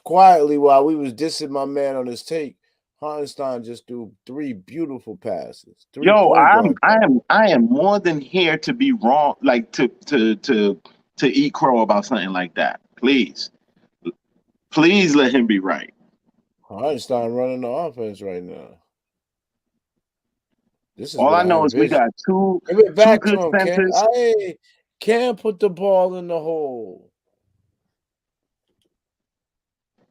Quietly, while we was dissing my man on his take, Hartenstein just threw 3 beautiful passes. 3 Yo, point guard passes. I am more than here to be wrong, like to eat crow about something like that. Please let him be right. Hartenstein running the offense right now. This is all what I know is we got two good centers. Hey, Cam put the ball in the hole.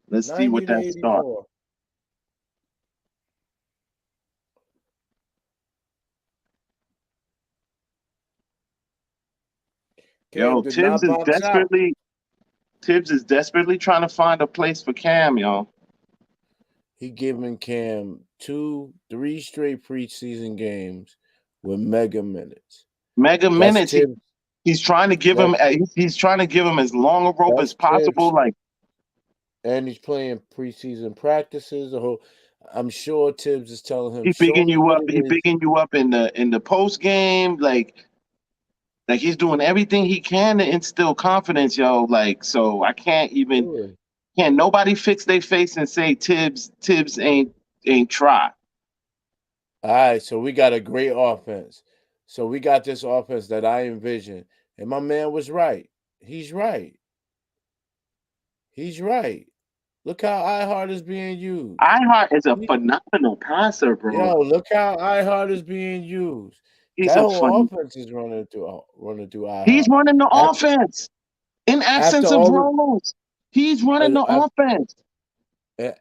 Let's see what that starts. Yo, Tibbs is desperately trying to find a place for Cam, yo. He giving Cam 2-3 straight preseason games with mega minutes. He's trying to give him. He's trying to give him as long a rope as possible. Tibbs. And he's playing preseason practices. I'm sure Tibbs is telling him he's picking you up. He's picking you up in the post game. Like he's doing everything he can to instill confidence, yo. Like, so I can't even. Can't nobody fix their face and say Tibbs ain't try. All right, so we got a great offense. So we got this offense that I envision. And my man was right. He's right. He's right. Look how iHeart is being used. iHeart is a phenomenal passer, bro. Yo, look how iHeart is being used. That whole offense is running through iHeart. He's running the offense. In absence of Rose. He's running the offense.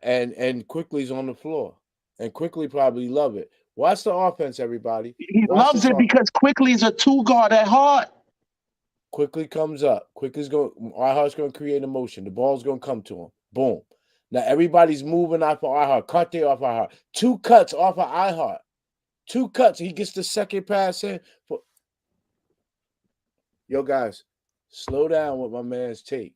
And Quickly's on the floor. And Quickly probably love it. Watch the offense, everybody. He loves it because Quickly's a 2-guard at heart. Quickly comes up. iHeart's going to create a motion. The ball's going to come to him. Boom. Now everybody's moving off of iHeart. Cut there off iHeart. 2 cuts off of iHeart. 2 cuts. He gets the second pass in. Yo, guys, slow down with my man's take.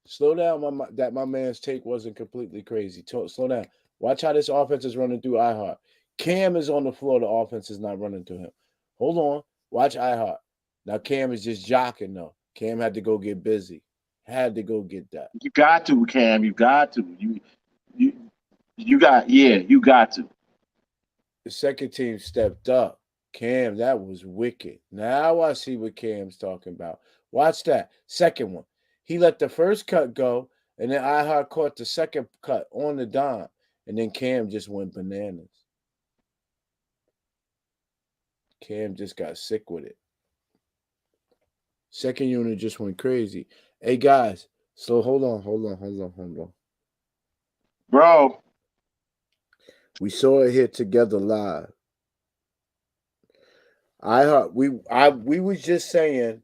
Slow down that my man's take wasn't completely crazy. Slow down. Watch how this offense is running through iHeart. Cam is on the floor. The offense is not running through him. Hold on. Watch iHeart. Now Cam is just jocking, though. Cam had to go get busy. Had to go get that. You got to, Cam. You got to. You got to. The second team stepped up. Cam, that was wicked. Now I see what Cam's talking about. Watch that. Second one. He let the first cut go, and then iHeart caught the second cut on the dime, and then Cam just went bananas. Cam just got sick with it. Second unit just went crazy. Hey, guys, so hold on. Bro. We saw it here together live. iHeart, we was just saying,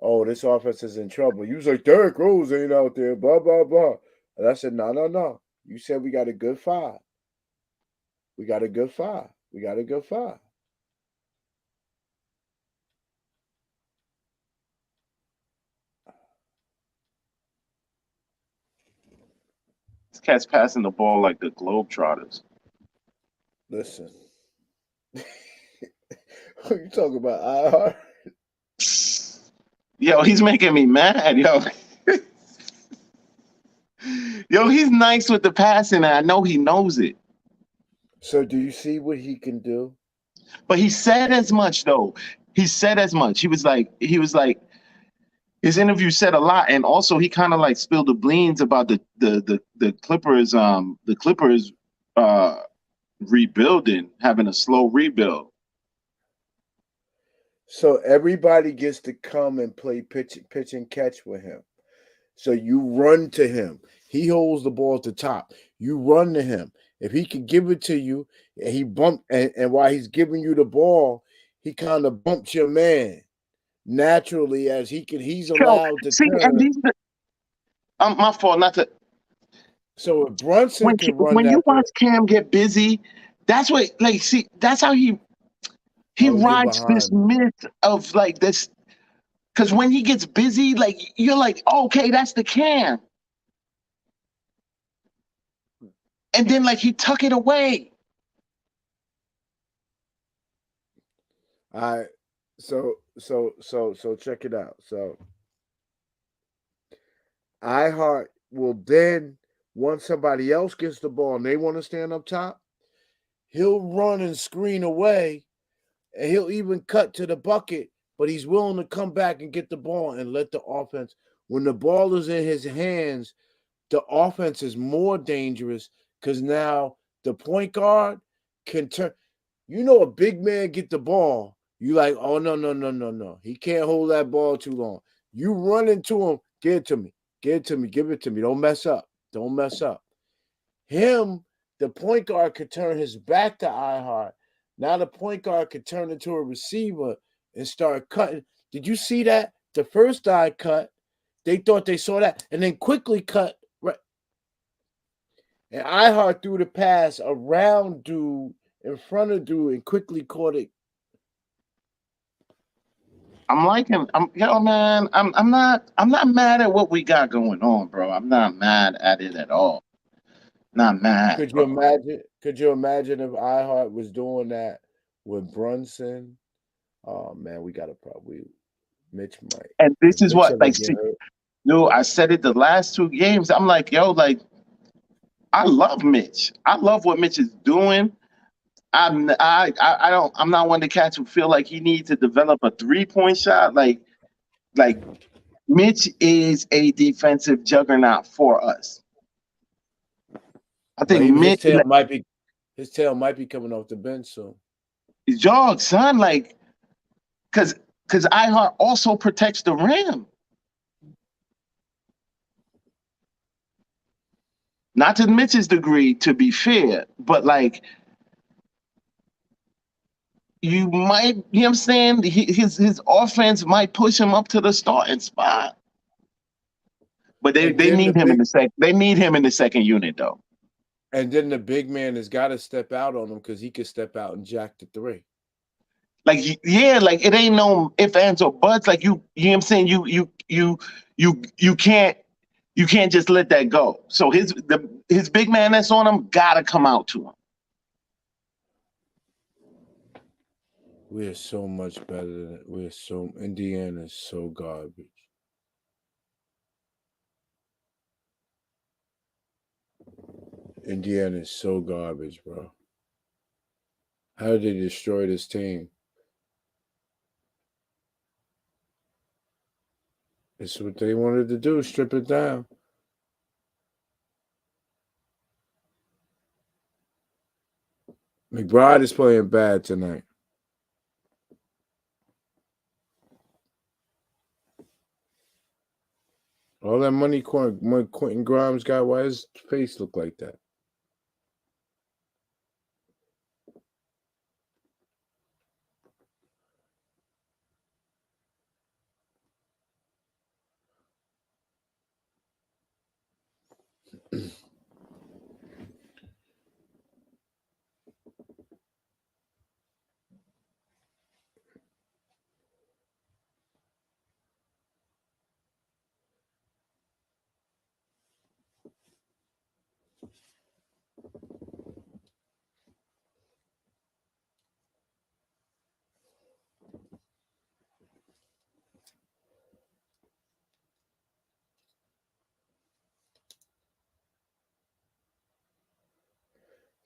oh, this offense is in trouble. You was like, Derrick Rose ain't out there, blah, blah, blah. And I said, no. You said we got a good 5. We got a good 5. This cat's passing the ball like the Globetrotters. Listen. What you talking about, iHeart? Yo, he's making me mad, yo. Yo, he's nice with the passing, and I know he knows it. So do you see what he can do? But he said as much, though. He said as much. He was like, his interview said a lot, and also he kind of like spilled the beans about the Clippers rebuilding, having a slow rebuild. So everybody gets to come and play pitch and catch with him. So you run to him. He holds the ball at the top. You run to him. If he can give it to you, and he bump, and while he's giving you the ball, he kind of bumps your man naturally as he's Yo, allowed to see, and turn. these, my fault, not to. So if Brunson can run When you that, watch Cam get busy, that's what, like, see, that's how he I'll get rides this behind him. myth of like this. Because when he gets busy, like you're like, okay, that's the Cam, and then like he tuck it away. All right. So check it out. So iHeart will then, once somebody else gets the ball and they want to stand up top, he'll run and screen away, and he'll even cut to the bucket, but he's willing to come back and get the ball and let the offense. When the ball is in his hands, the offense is more dangerous because now the point guard can turn. You know, a big man get the ball, you like, oh, no. He can't hold that ball too long. You run into him, give it to me, give it to me. Don't mess up. Him, the point guard could turn his back to iHeart. Now the point guard could turn into a receiver and start cutting. Did you see that? The first eye cut, they thought they saw that, and then quickly cut. Right. And iHeart threw the pass around dude, in front of dude, and quickly caught it. I'm liking, man. I'm not mad at what we got going on, bro. I'm not mad at it at all. Not mad. Could you imagine? Could you imagine if iHeart was doing that with Brunson? Oh man, we got a problem. Mitch might. And this is Mitch what, ever like, get see, hurt? I said it the last two games. I'm like, yo, like, I love Mitch. I love what Mitch is doing. I'm not one of the cats who feel like he needs to develop a 3-point shot. Like Mitch is a defensive juggernaut for us. I think Mitch, his tail might be coming off the bench soon. Jog, son, like, because iHeart also protects the rim. Not to Mitch's degree, to be fair, but like, you might, you know what I'm saying? His offense might push him up to the starting spot. But they need him in the second. They need him in the second unit, though. And then the big man has got to step out on him because he could step out and jack the three. Like, yeah, like it ain't no ifs, ands, or buts. Like you know what I'm saying? You can't just let that go. So his big man that's on him gotta come out to him. We are so much better than it. Indiana is so garbage. Indiana is so garbage, bro. How did they destroy this team? It's what they wanted to do, strip it down. McBride is playing bad tonight. All that money Quentin Grimes got, why his face look like that?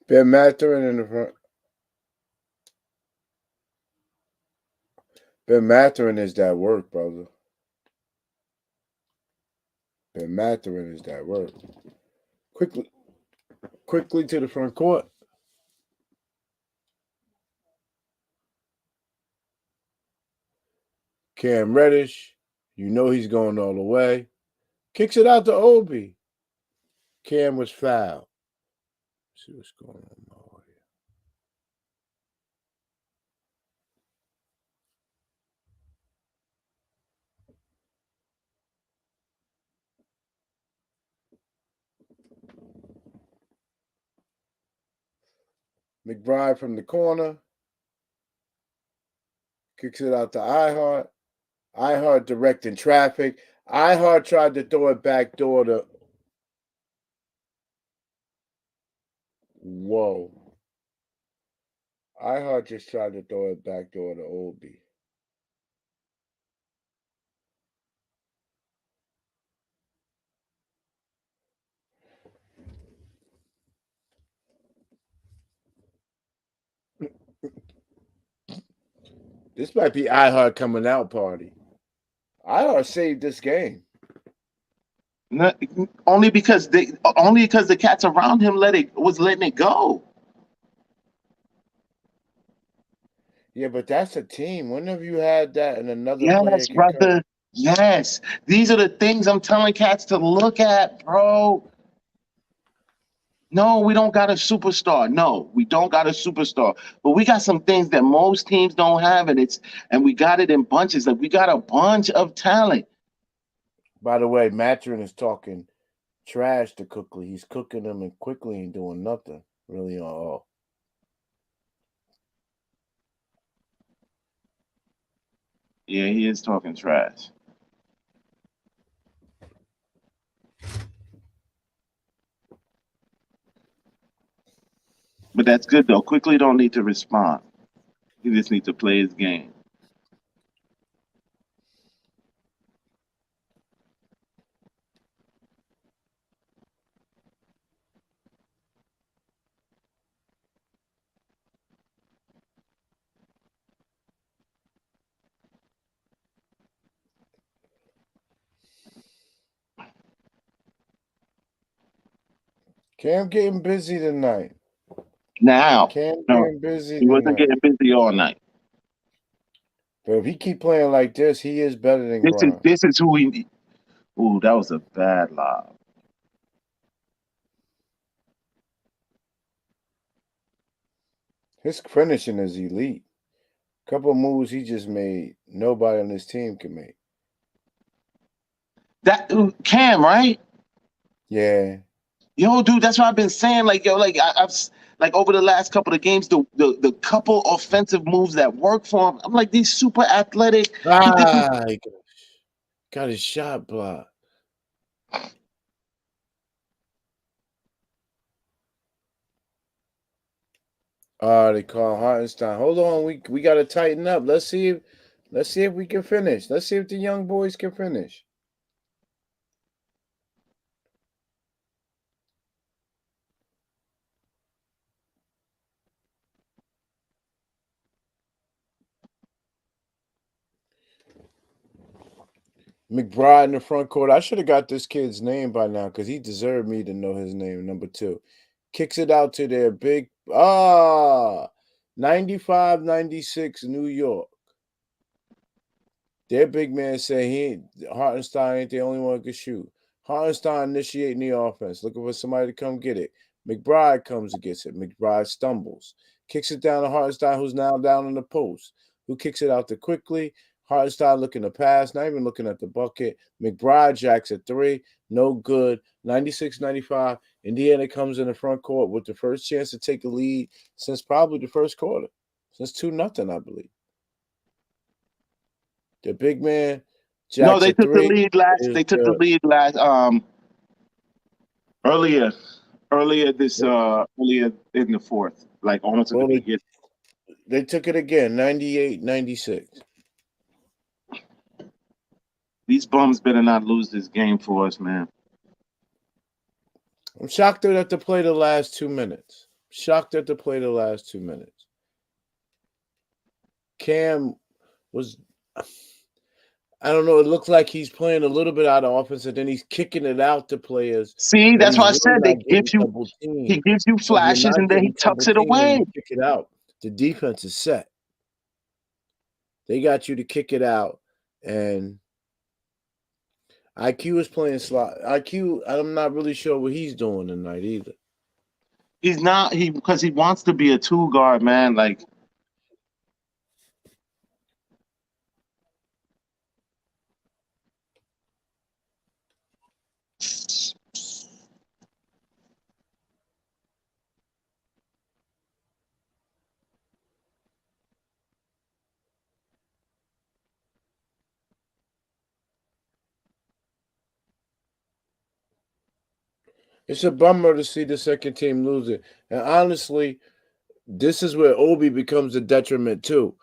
Ben Mathurin in the front. Ben Mathurin is that work, brother. Ben Mathurin is that work. Quickly to the front court. Cam Reddish, you know he's going all the way. Kicks it out to Obi. Cam was fouled. Let's see what's going on here. McBride from the corner. Kicks it out to iHeart. iHeart directing traffic. iHeart tried to throw it back door to. Whoa. iHeart just tried to throw it back door to Oldie. This might be iHeart coming out party. iHeart saved this game. Only because the cats around him was letting it go. Yeah, but that's a team. When have you had that in another player? Yes, brother. Yes. These are the things I'm telling cats to look at, bro. No, we don't got a superstar. No, we don't got a superstar. But we got some things that most teams don't have, and we got it in bunches. Like we got a bunch of talent. By the way, Mathurin is talking trash to Quickly. He's cooking them and Quickly ain't doing nothing really at all. Yeah, he is talking trash. But that's good though. Quickly don't need to respond. He just needs to play his game. Cam getting busy tonight. Now, Cam no, getting busy he wasn't tonight. getting busy all night. But if he keep playing like this, he is better than Grimes. This is who we need. Ooh, that was a bad lob. His finishing is elite. Couple moves he just made, nobody on this team can make. That Cam, right? Yeah. Yo, dude, that's what I've been saying. Like, yo, like I've like over the last couple of games, the couple offensive moves that work for him. I'm like, these super athletic. He got his shot blocked. They call Hartenstein. Hold on, we got to tighten up. Let's see if we can finish. Let's see if the young boys can finish. McBride in the front court. I should have got this kid's name by now because he deserved me to know his name. Number 2. Kicks it out to their big 95-96 New York. Their big man said Hartenstein ain't the only one who can shoot. Hartenstein initiating the offense, looking for somebody to come get it. McBride comes and gets it. McBride stumbles. Kicks it down to Hartenstein, who's now down in the post. Who kicks it out to Quickly. Hartenstein looking to pass, not even looking at the bucket. McBride jacks a 3. No good. 96-95. Indiana comes in the front court with the first chance to take the lead since probably the first quarter. Since 2-0, I believe. The big man. No, they took the lead last. They took the lead last. Earlier in the fourth, like almost at the beginning. They took it again, 98-96. These bums better not lose this game for us, man. I'm shocked they had to play the last 2 minutes. Cam was, I don't know, it looks like he's playing a little bit out of offense, and then he's kicking it out to players. See, that's why I said he gives you flashes, and then he tucks it away. Kick it out. The defense is set. They got you to kick it out, and IQ is playing slot. IQ, I'm not really sure what he's doing tonight either. He's not because he wants to be a 2 guard, man. Like It's a bummer to see the second team lose it. And honestly, this is where Obi becomes a detriment too,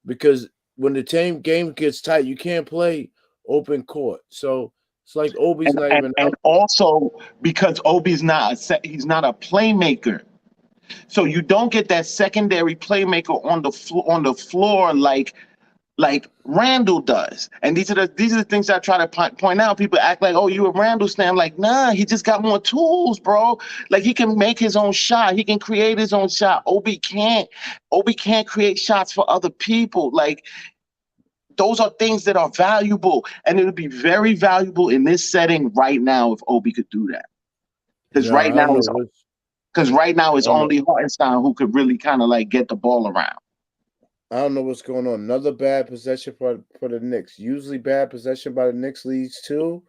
because when the game gets tight, you can't play open court. So it's like Obi's not even and out. also because Obi's he's not a playmaker. So you don't get that secondary playmaker on the floor like Randall does. And these are the things I try to point out. People act like, oh, you a Randall stan. I'm like, nah, he just got more tools, bro. Like he can make his own shot. He can create his own shot. Obi can't create shots for other people. Like those are things that are valuable. And it would be very valuable in this setting right now if Obi could do that. Because No, I don't know. it's only Hartenstein who could really kind of like get the ball around. I don't know what's going on. Another bad possession for the Knicks. Usually bad possession by the Knicks leads to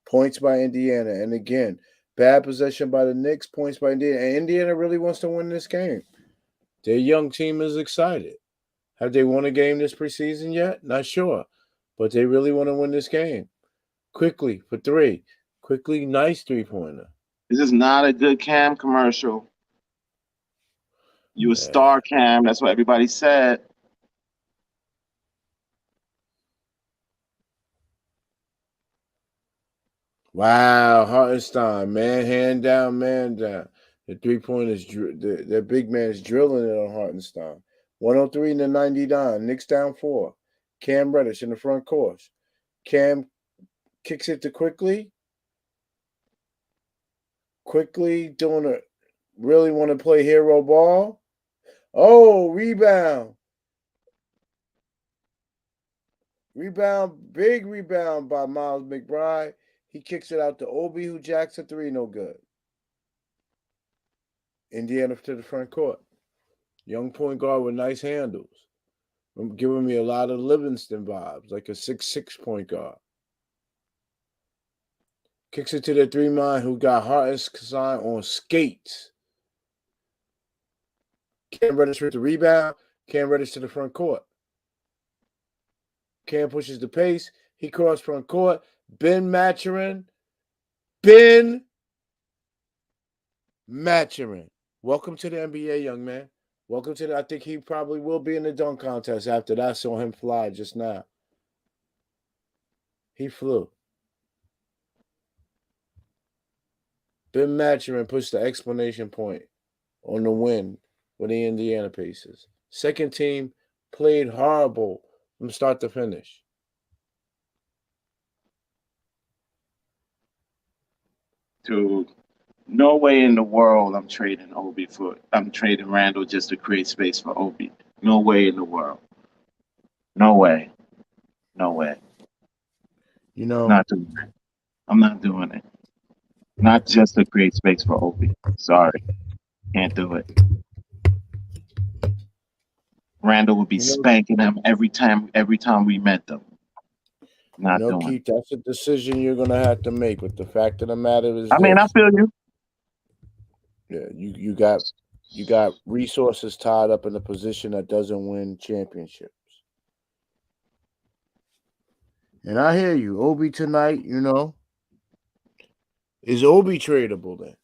points by Indiana. And again, bad possession by the Knicks, points by Indiana. And Indiana really wants to win this game. Their young team is excited. Have they won a game this preseason yet? Not sure. But they really want to win this game. Quickly for 3. Quickly, nice 3-pointer. This is not a good Cam commercial. You a star, Cam. That's what everybody said. Wow, Hartenstein, man down. The 3-pointers, their big man is drilling it on Hartenstein. 103 in the 99. Knicks down 4. Cam Reddish in the front court. Cam kicks it to Quickly. Quickly doing a really want to play hero ball. Oh, rebound. Big rebound by Miles McBride. He kicks it out to Obi, who jacks a 3, no good. Indiana to the front court. Young point guard with nice handles. Giving me a lot of Livingston vibes, like a 6'6" point guard. Kicks it to the 3-man who got Hartenstein on skates. Cam Reddish with the rebound. Cam Reddish to the front court. Cam pushes the pace. He crossed front court. Ben Mathurin. Welcome to the NBA, young man. Welcome to I think he probably will be in the dunk contest after that. I saw him fly just now. He flew. Ben Mathurin pushed the exclamation point on the win with the Indiana Pacers. Second team played horrible from start to finish. Dude, no way in the world I'm trading Randall just to create space for Obi. No way in the world. No way. You know, not doing it. I'm not doing it. Not just to create space for Obi. Sorry. Can't do it. Randall would be spanking them every time we met them. Not doing Keith, that's a decision you're gonna have to make. But the fact of the matter is, I feel you. Yeah, you got resources tied up in a position that doesn't win championships. And I hear you, Obi tonight. Is Obi tradable then?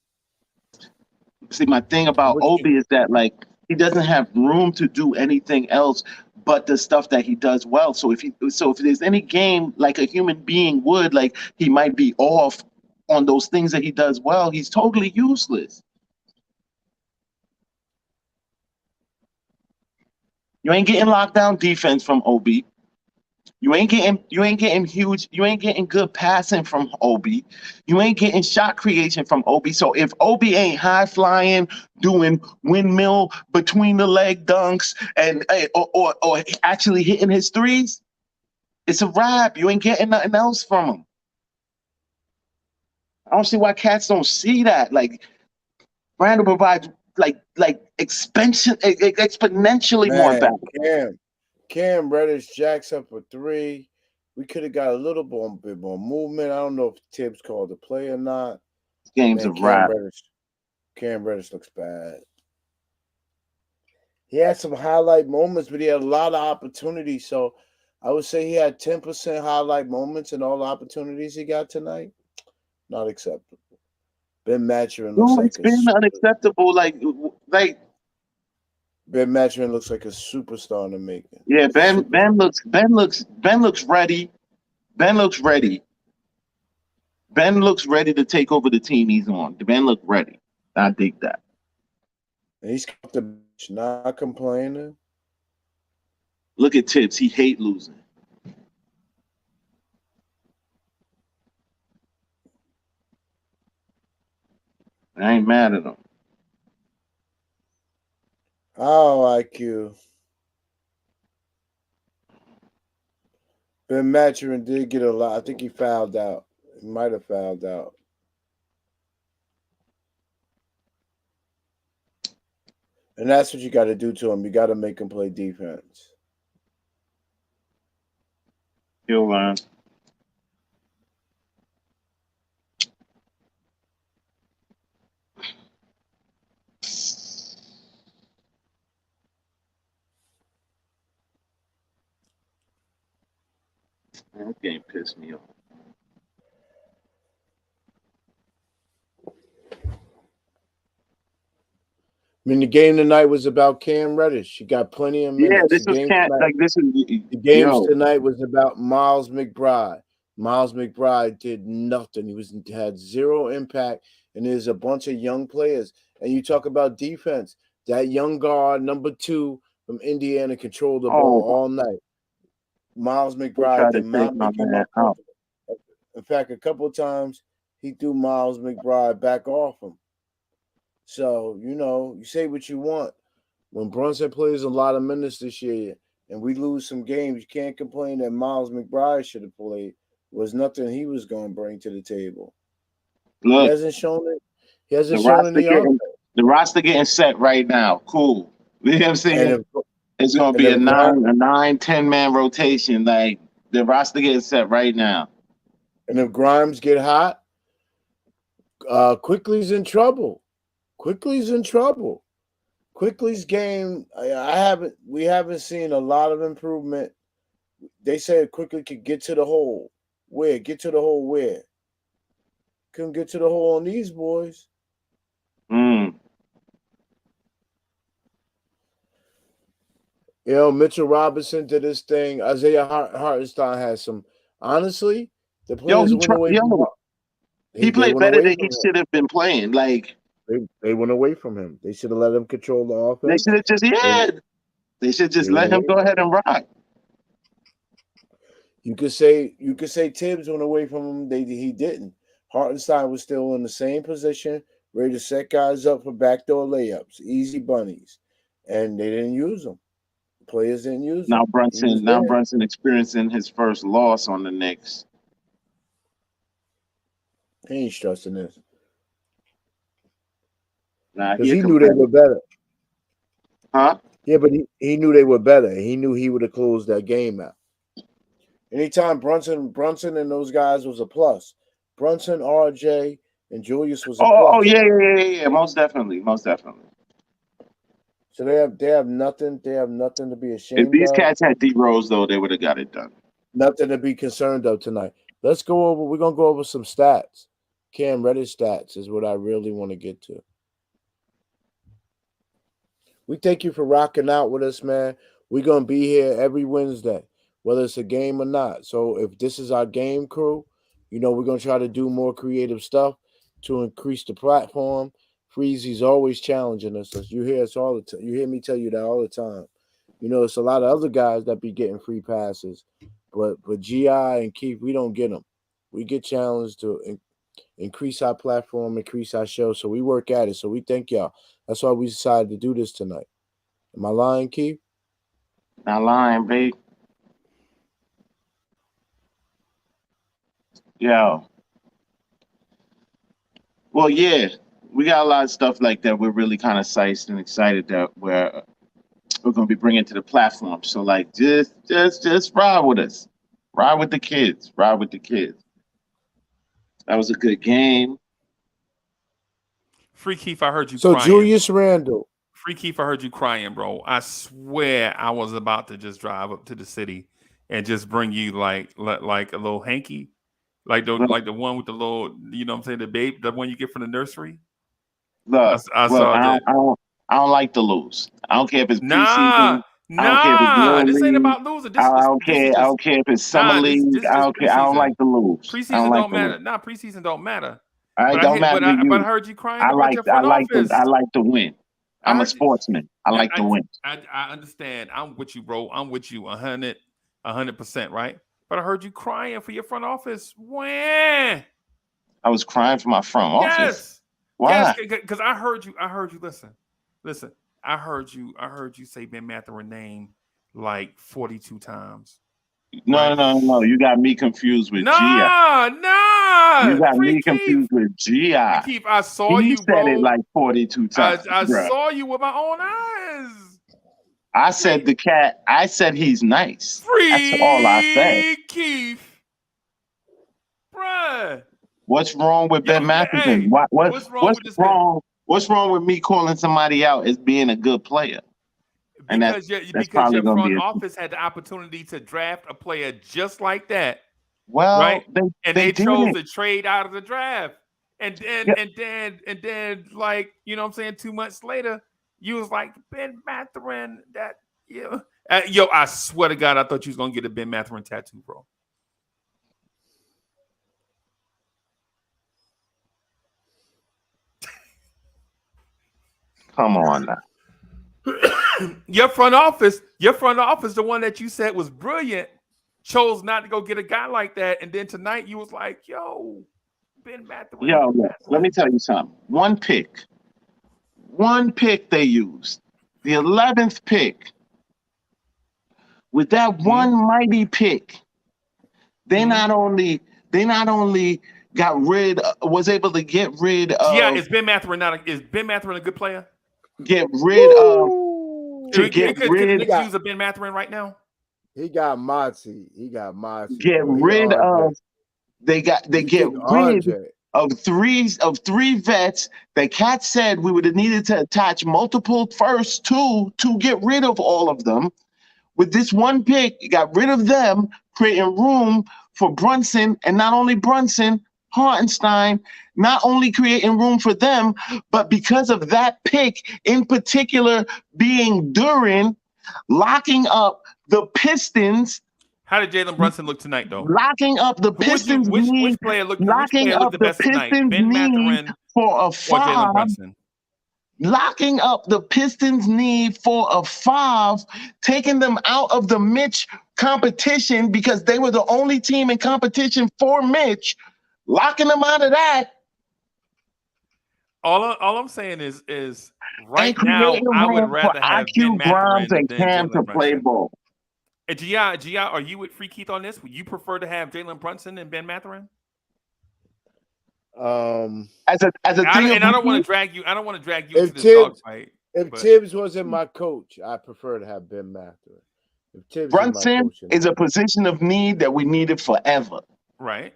See, my thing about Obi is that like he doesn't have room to do anything else but the stuff that he does well. So if there's any game like a human being would, like he might be off on those things that he does well, he's totally useless. You ain't getting lockdown defense from Obi. You ain't getting good passing from Obi. You ain't getting shot creation from Obi. So if Obi ain't high flying, doing windmill between the leg dunks and or actually hitting his threes, it's a wrap. You ain't getting nothing else from him. I don't see why cats don't see that. Like Brandon provides like exponentially more Man, value. Cam Reddish jacks up for 3. We could have got a little bit more movement. I don't know if Tibbs called the play or not. Game's Man, a wrap. Cam Reddish looks bad. He had some highlight moments, but he had a lot of opportunities. So I would say he had 10% highlight moments in all the opportunities he got tonight. Not acceptable. Ben Mathurin looks Dude, it's been unacceptable. Like Ben Mathurin looks like a superstar in the making. yeah, Ben looks ready. Ben looks ready. Ben looks ready to take over the team he's on. Ben looked ready. I dig that. And he's not complaining. Look at Tibbs. He hate losing. I ain't mad at him. Oh, IQ. Ben Mathurin did get a lot. I think he fouled out. He might have fouled out. And that's what you got to do to him. You got to make him play defense. He'll learn. That game pissed me off. I mean, the game tonight was about Cam Reddish. She got plenty of minutes. Yeah, this was the games tonight was about Miles McBride. Miles McBride did nothing. He had zero impact, and there's a bunch of young players. And you talk about defense. That young guard, number 2 from Indiana, controlled the ball all night. Miles McBride did not make him uncomfortable. In fact, a couple of times he threw Miles McBride back off him. So, you say what you want. When Brunson plays a lot of minutes this year and we lose some games, you can't complain that Miles McBride should have played. There was nothing he was going to bring to the table. Look, he hasn't shown it. He hasn't shown any offense. The roster getting set right now. Cool. You know what I'm saying? It's going to be a 9-10 man rotation. Like, the roster getting set right now. And if Grimes get hot, Quickly's in trouble. Quickly's game, we haven't seen a lot of improvement. They said Quickly could get to the hole. Where? Get to the hole where? Couldn't get to the hole on these boys. Mitchell Robinson did his thing. Isaiah Hartenstein has some. Honestly, the players went away from him. He played better than he should have been playing. Like, they went away from him. They should have let him control the offense. They should just let him go ahead and rock. You could say Tibbs went away from him. He didn't. Hartenstein was still in the same position, ready to set guys up for backdoor layups, easy bunnies, and they didn't use them. Players didn't use them. Brunson experiencing his first loss on the Knicks. He ain't stressing this. Because he knew they were better. Huh? Yeah, but he knew they were better. He knew he would have closed that game out. Anytime Brunson and those guys was a plus. Brunson, RJ, and Julius was a plus. Oh yeah. Most definitely. So they have nothing. They have nothing to be ashamed of. If these cats had D Rose, though, they would have got it done. Nothing to be concerned of tonight. We're gonna go over some stats. Cam Reddish stats is what I really want to get to. We thank you for rocking out with us, man. We're gonna be here every Wednesday, whether it's a game or not. So if this is our game crew, we're gonna try to do more creative stuff to increase the platform. Freezy's always challenging us. You hear us all the time. You hear me tell you that all the time. It's a lot of other guys that be getting free passes, but GI and Keith, we don't get them. We get challenged to increase our platform, increase our show. So we work at it. So we thank y'all. That's why we decided to do this tonight. Am I lying, Keith? Not lying, babe. Yo. Well, yeah, we got a lot of stuff like that. We're really kind of psyched and excited that we're going to be bringing to the platform. So like, just ride with us, ride with the kids, ride with the kids. That was a good game. Free Keith, I heard you So crying. Julius Randle. Free Keith, I heard you crying, bro. I swear I was about to just drive up to the city and just bring you like a little hanky, like the one with the little, you know what I'm saying, the one you get from the nursery. Look, I saw that. I don't like to lose. I don't care if it's Nah, preseason. I don't care if it's World this ain't League. about losing. I don't care. I don't care if it's Summer League. I don't care. I don't like to lose. Preseason don't matter. Nah, preseason don't matter. It don't matter to you. But I heard you crying I about your front office. I like to win. I'm a sportsman. I like to win. I understand. I'm with you, bro. I'm with you 100%, right? But I heard you crying for your front office. When? I was crying for my front office. Yes. Why? Yes, because I heard you. Listen. I heard you say Ben Mathurin name like 42 times. No. You got me confused with Nah. You got me confused with G.I. Keith, I saw you, bro. He said it like 42 times. I saw you with my own eyes. I said the cat. I said he's nice. That's all I said. Keith. Bruh. What's wrong with Ben Mathurin? Hey, what's wrong? What's wrong with me calling somebody out as being a good player? Because your front office had the opportunity to draft a player just like that. Well, right? They chose to didn't. trade out of the draft. And then like, you know what I'm saying, 2 months later, you was like, Ben Mathurin, that yo, I swear to God, I thought you was gonna get a Ben Mathurin tattoo, bro. Come on now. Your front office, the one that you said was brilliant, chose not to go get a guy like that. And then tonight you was like, yo, Ben Mathurin. Yo, let me tell you something. One pick they used. The 11th pick. With that one mighty pick, they not only was able to get rid of. Yeah, is Ben Mathurin a good player? Get rid of. To get rid of. Use a Ben Mathurin right now. He got Monty. Get rid of. They get rid of three vets. The cat said we would have needed to attach multiple firsts to get rid of all of them. With this one pick, you got rid of them, creating room for Brunson, and not only Brunson, Hartenstein, not only creating room for them, but because of that pick in particular being Duran, locking up the Pistons. How did Jalen Brunson look tonight, though? Locking up the Pistons' which player looked the best tonight? Ben Mathurin for a 5. Locking up the Pistons' need for a 5, taking them out of the Mitch competition because they were the only team in competition for Mitch, locking them out of that. All I'm saying is right now I would rather have Ben Mathurin and Cam to play ball. G.I., are you with Free Keith on this? Would you prefer to have Jalen Brunson and Ben Mathurin? As a thing, I don't want to drag you. I don't want to drag you into this dog fight. If Tibbs wasn't my coach, I prefer to have Ben Mathurin. If Tibbs Brunson is a position of need that we needed forever. Right.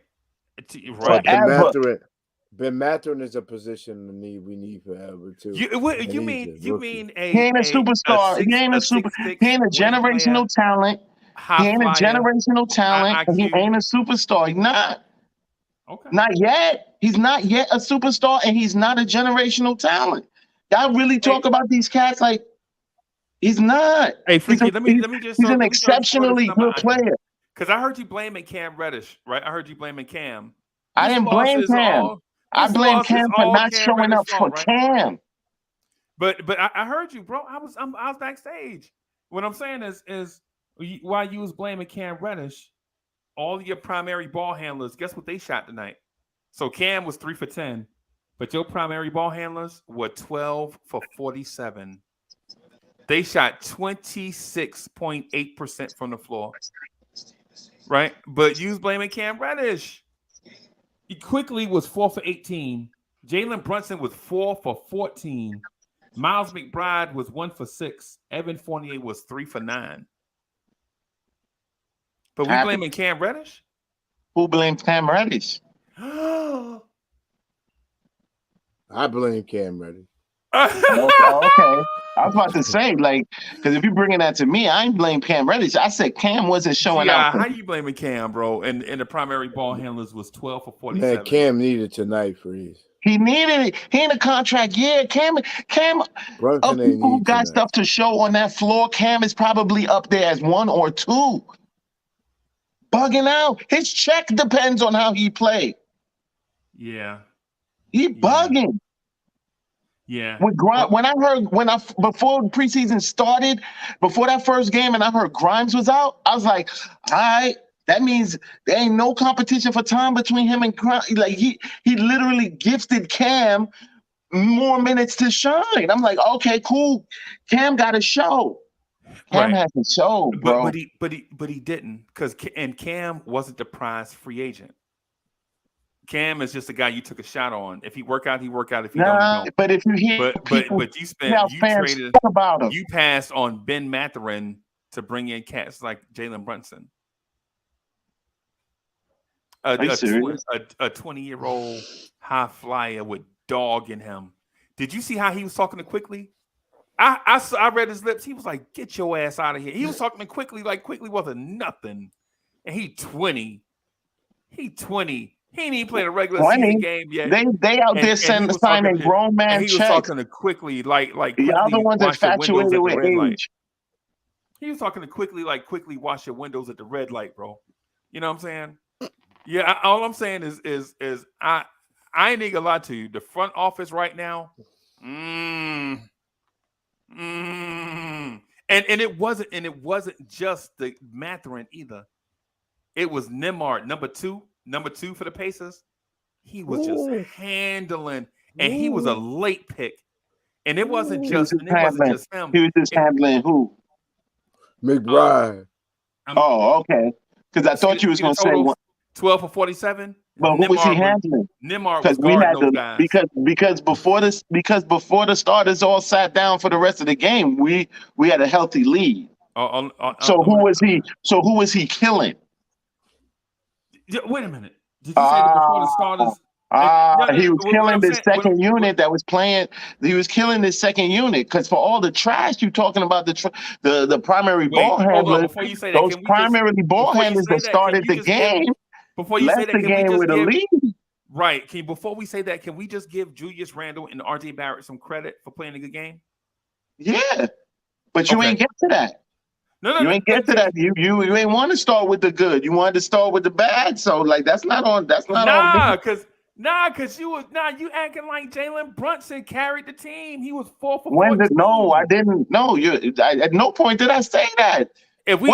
Ben Mathurin is a position of need we need forever too. You mean he ain't a superstar. He ain't a generational talent. He ain't a generational talent. And he ain't a superstar. He's not. Okay. Not yet. He's not yet a superstar, and he's not a generational talent. Y'all really talk about these cats like he's not. Hey, Freaky, let me just. He's an exceptionally good player. Because I heard you blaming Cam Reddish, right? I heard you blaming Cam. I didn't blame Cam. I blame Cam for not showing up for Cam. But I heard you, bro. I was backstage. What I'm saying is while you was blaming Cam Reddish, all of your primary ball handlers, guess what they shot tonight? So Cam was 3 for 10, but your primary ball handlers were 12 for 47. They shot 26.8% from the floor, right? But you was blaming Cam Reddish. He quickly was 4 for 18. Jalen Brunson was 4 for 14. Miles McBride was 1 for 6. Evan Fournier was 3 for 9. But we blaming Cam Reddish? Who blames Cam Reddish? I blame Cam Reddish. Okay. I was about to say, like, because if you're bringing that to me, I ain't blame Cam Reddish. I said Cam wasn't showing out. How you blaming Cam, bro? And the primary ball handlers was 12 for 47. Man, Cam needed tonight for his. He needed it. He in a contract year. Cam. Brunson ain't Who got tonight. stuff to show on that floor? Cam is probably up there as 1 or 2. Bugging out. His check depends on how he played. Yeah. He bugging. Yeah. Before preseason started, before that first game, and I heard Grimes was out, I was like, all right, that means there ain't no competition for time between him and Grimes. Like he literally gifted Cam more minutes to shine. I'm like, okay, cool. Cam got a show. Cam has a show, bro. But he didn't, because Cam wasn't the prize free agent. Cam is just a guy you took a shot on. If he work out, he work out. If he don't, he don't. But if you hear you passed on Ben Mathurin to bring in cats like Jalen Brunson. A 20-year-old high flyer with dog in him. Did you see how he was talking to Quickly? I read his lips. He was like, "Get your ass out of here." He was talking to Quickly like Quickly wasn't nothing. And he 20. He ain't even played a regular season game yet. They out there signing grown man checks. He was talking to Quickly like the other one's infatuated with age. He was talking to Quickly like Quickly wash your windows at the red light, bro. You know what I'm saying? Yeah. All I'm saying is I ain't gonna lie to you. The front office right now, and it wasn't just the Mathurin either. It was Nembhard, number two for the Pacers. He was just handling, and he was a late pick. And it wasn't just him. He was just handling who? McBride. Okay. Because I thought you was going to say 12 for 47. But who was he handling? Nembhard was guarding those guys. Because before the starters all sat down for the rest of the game, we had a healthy lead. So who was he? So who was he killing? Wait a minute. Did you say that before the starters? He was killing the second unit that was playing. He was killing the second unit because for all the trash you talking about the primary ball handlers, those primarily ball handlers that started the game. Before you say that, the game with a lead. Right. Before we say that, can we just give Julius Randle and RJ Barrett some credit for playing a good game? Yeah, but you ain't get to that. No, you ain't get to that. You ain't want to start with the good. You wanted to start with the bad. So like that's not on. Because you acting like Jalen Brunson carried the team. He was 4 for 14. No, I didn't. No, at no point did I say that. If we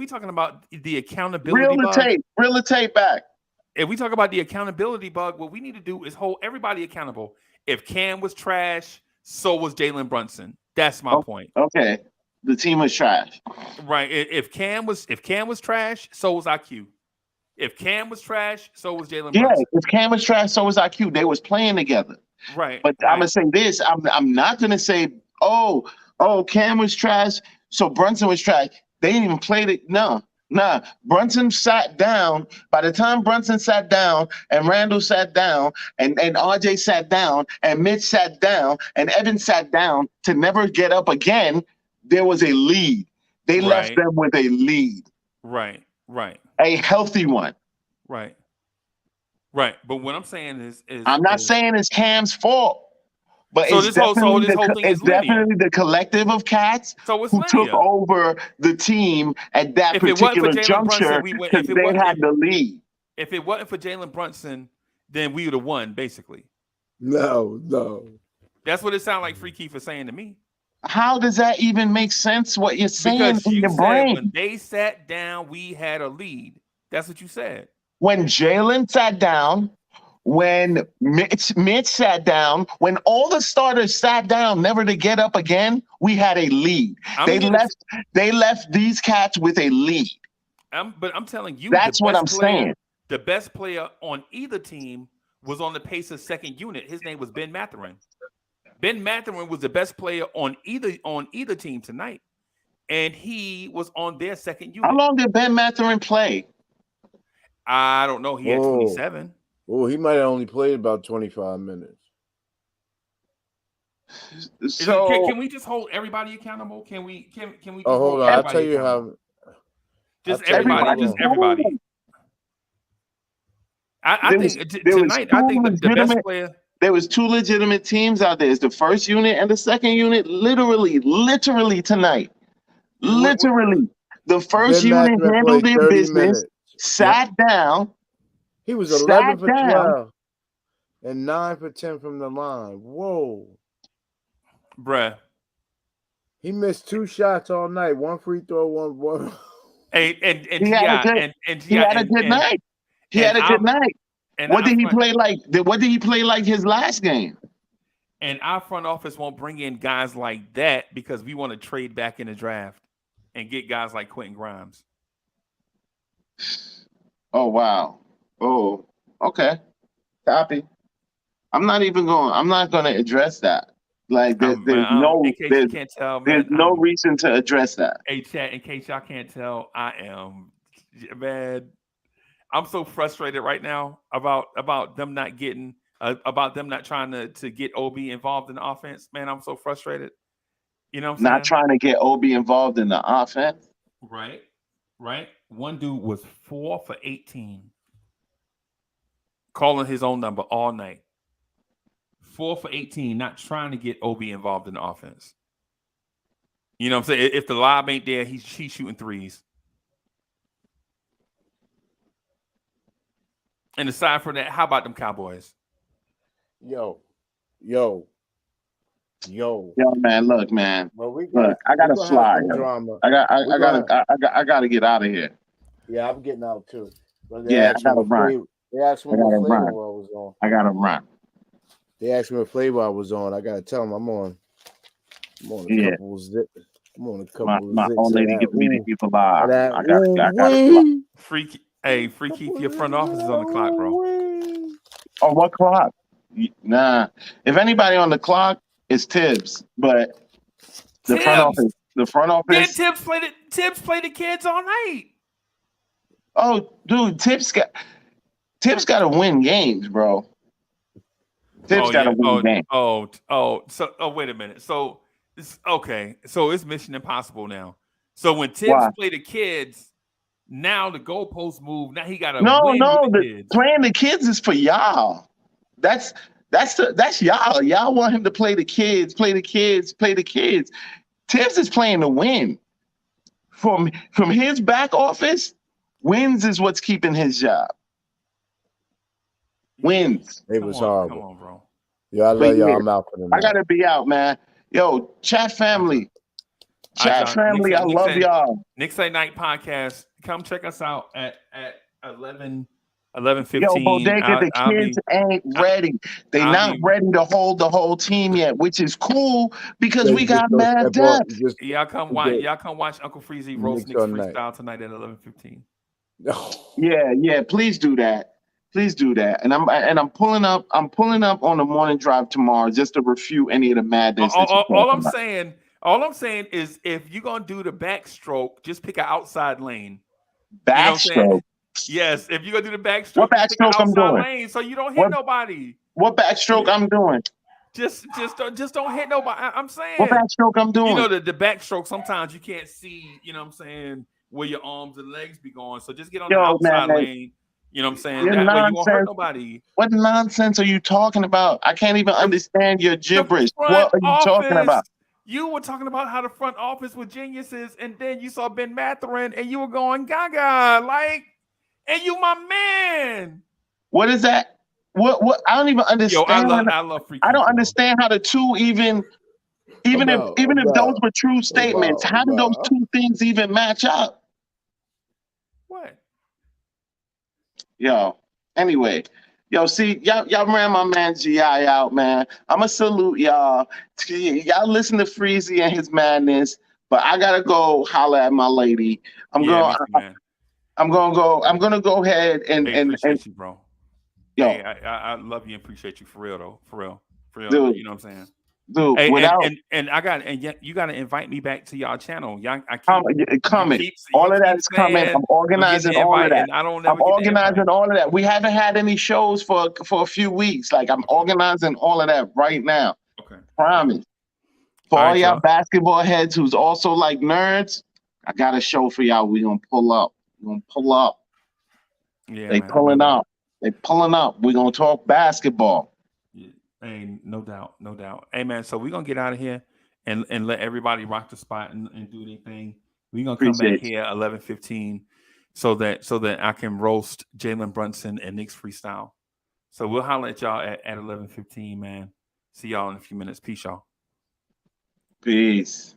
talking about the accountability, reel the tape back. If we talk about the accountability bug, what we need to do is hold everybody accountable. If Cam was trash, so was Jalen Brunson. That's my point. Okay. The team was trash. Right. If Cam was trash, so was IQ. If Cam was trash, so was Jalen Brunson. Yeah, if Cam was trash, so was IQ. They was playing together. Right. But I'm gonna say this. I'm not gonna say, oh, Cam was trash, so Brunson was trash. They didn't even play it. No. Brunson sat down. By the time Brunson sat down and Randall sat down and RJ sat down and Mitch sat down and Evan sat down to never get up again, there was a lead. They left them with a lead. Right. A healthy one. Right. But what I'm saying is I'm not saying it's Cam's fault. But so it's definitely the collective of cats who took over the team at that particular juncture because they had the lead. If it wasn't for Jalen Brunson, then we would have won, basically. No. That's what it sounded like Free Keith was saying to me. How does that even make sense, what you're saying because in you your said brain? When they sat down, we had a lead. That's what you said. When Jalen sat down, when Mitch sat down, when all the starters sat down, never to get up again, we had a lead. They left these cats with a lead. But I'm telling you, that's what I'm saying. The best player on either team was on the Pacers' second unit. His name was Ben Mathurin. Ben Mathurin was the best player on either team tonight, and he was on their second unit. How long did Ben Mathurin play? I don't know. He had 27. Oh, he might have only played about 25 minutes. So Can we just hold everybody accountable? Can we? Can we? Just hold on. I'll tell you how. Just everybody. Just everybody. I think tonight. I think the best player. There was two legitimate teams out there. It's the first unit and the second unit. Literally tonight. Literally, the first unit handled their business. Sat down. He was 11 for 12 and 9 for 10 from the line. Whoa. Bruh. He missed 2 shots all night. 1 free throw, one. He had a good night. He had a good night. What did he play like? What did he play like his last game? And our front office won't bring in guys like that because we want to trade back in the draft and get guys like Quentin Grimes. Oh, wow. Oh, okay. Copy. I'm not going to address that. Like there's no reason to address that. Hey, chat, in case y'all can't tell, I'm so frustrated right now about them not getting about them not trying to get OB involved in the offense. Man, I'm so frustrated. You know what I'm saying? Not trying to get OB involved in the offense. Right. One dude was 4 for 18. Calling his own number all night. 4 for 18, not trying to get OB involved in the offense. You know what I'm saying? If the lob ain't there, he's shooting threes. And aside from that, how about them Cowboys? Yo, man, look, man. Well, I gotta slide. I gotta get out of here. Yeah, I'm getting out too. I gotta run. They asked me what flavor I was on. I gotta run. They asked me what flavor I was on. I gotta tell them I'm on a couple zip. I'm on a couple my old lady giving me the people live. I gotta freaky. Hey, freaky, your front office is on the clock, bro. Oh, what clock? Nah. If anybody on the clock, it's Tibbs. But the front office. Tibbs played the kids all night. Oh, dude, Tibbs got to win games, bro. Tibbs got to win games. Wait a minute. So it's okay. So it's Mission Impossible now. So when Tibbs play the kids, now the goalposts move. Now he got to win with the kids. Playing the kids is for y'all. That's y'all. Y'all want him to play the kids. Tibbs is playing to win. From his back office, wins is what's keeping his job. Wins. It was horrible. Come on, bro. Yo, I love y'all. I'm out for the night. I gotta be out, man. Yo, chat family. I love y'all. Knicks Night Podcast. Come check us out at 11:15. Yo, Bodega, the kids ain't ready. They're not ready to hold the whole team yet, which is cool because we got mad depth. Y'all come watch Uncle Freezy roast Knicks Freestyle tonight at 11:15. Yeah, please do that. And I'm pulling up on the morning drive tomorrow just to refute any of the madness. All I'm saying is if you're gonna do the backstroke, just pick an outside lane. Backstroke. Yes, if you're gonna do the backstroke, what backstroke I'm doing? Lane so you don't hit nobody. What backstroke I'm doing? Just don't hit nobody. I'm saying. What backstroke I'm doing? You know the backstroke. Sometimes you can't see. You know what I'm saying, where your arms and legs be going. So just get on the outside lane. You know what I'm saying? That way you won't hurt nobody. What nonsense are you talking about? I can't even understand your gibberish. What are you talking about? You were talking about how the front office were geniuses, and then you saw Ben Mathurin, and you were going gaga, and you my man. What is that? What? I don't even understand. I love freaking. I don't understand how the two even if those were true statements, how do those two things even match up? What? Yo. Anyway. Yo, see, y'all ran my man GI out, man. I'ma salute y'all. Y'all listen to Freezy and his madness, but I gotta go holler at my lady. I'm gonna go ahead and appreciate you, bro. Yo, Hey, I love you and appreciate you for real though. For real. dude, You know what I'm saying? dude, Hey, without and you got to invite me back to y'all channel. Y'all, coming, all of that is coming. saying I'm we getting organizing the all of invite, that. and I don't I'm never get the organizing invite. all of that. We haven't had any shows for a few weeks. Like I'm organizing all of that right now. Okay. Promise. For All all right, y'all y'all. basketball heads who's also like nerds, I got a show for y'all. We gonna pull up. We gonna pull up. Yeah, They man, pulling no doubt. up. They pulling up. We gonna talk basketball. Yeah. Hey, no doubt, no doubt. Hey, man, so we're gonna get out of here and let everybody rock the spot and do their thing. We're gonna come back Appreciate here at 11:15 so that I can roast Jalen Brunson and Knicks Freestyle. So we'll holler at y'all at 11:15, man. See y'all in a few minutes. Peace, y'all. Peace.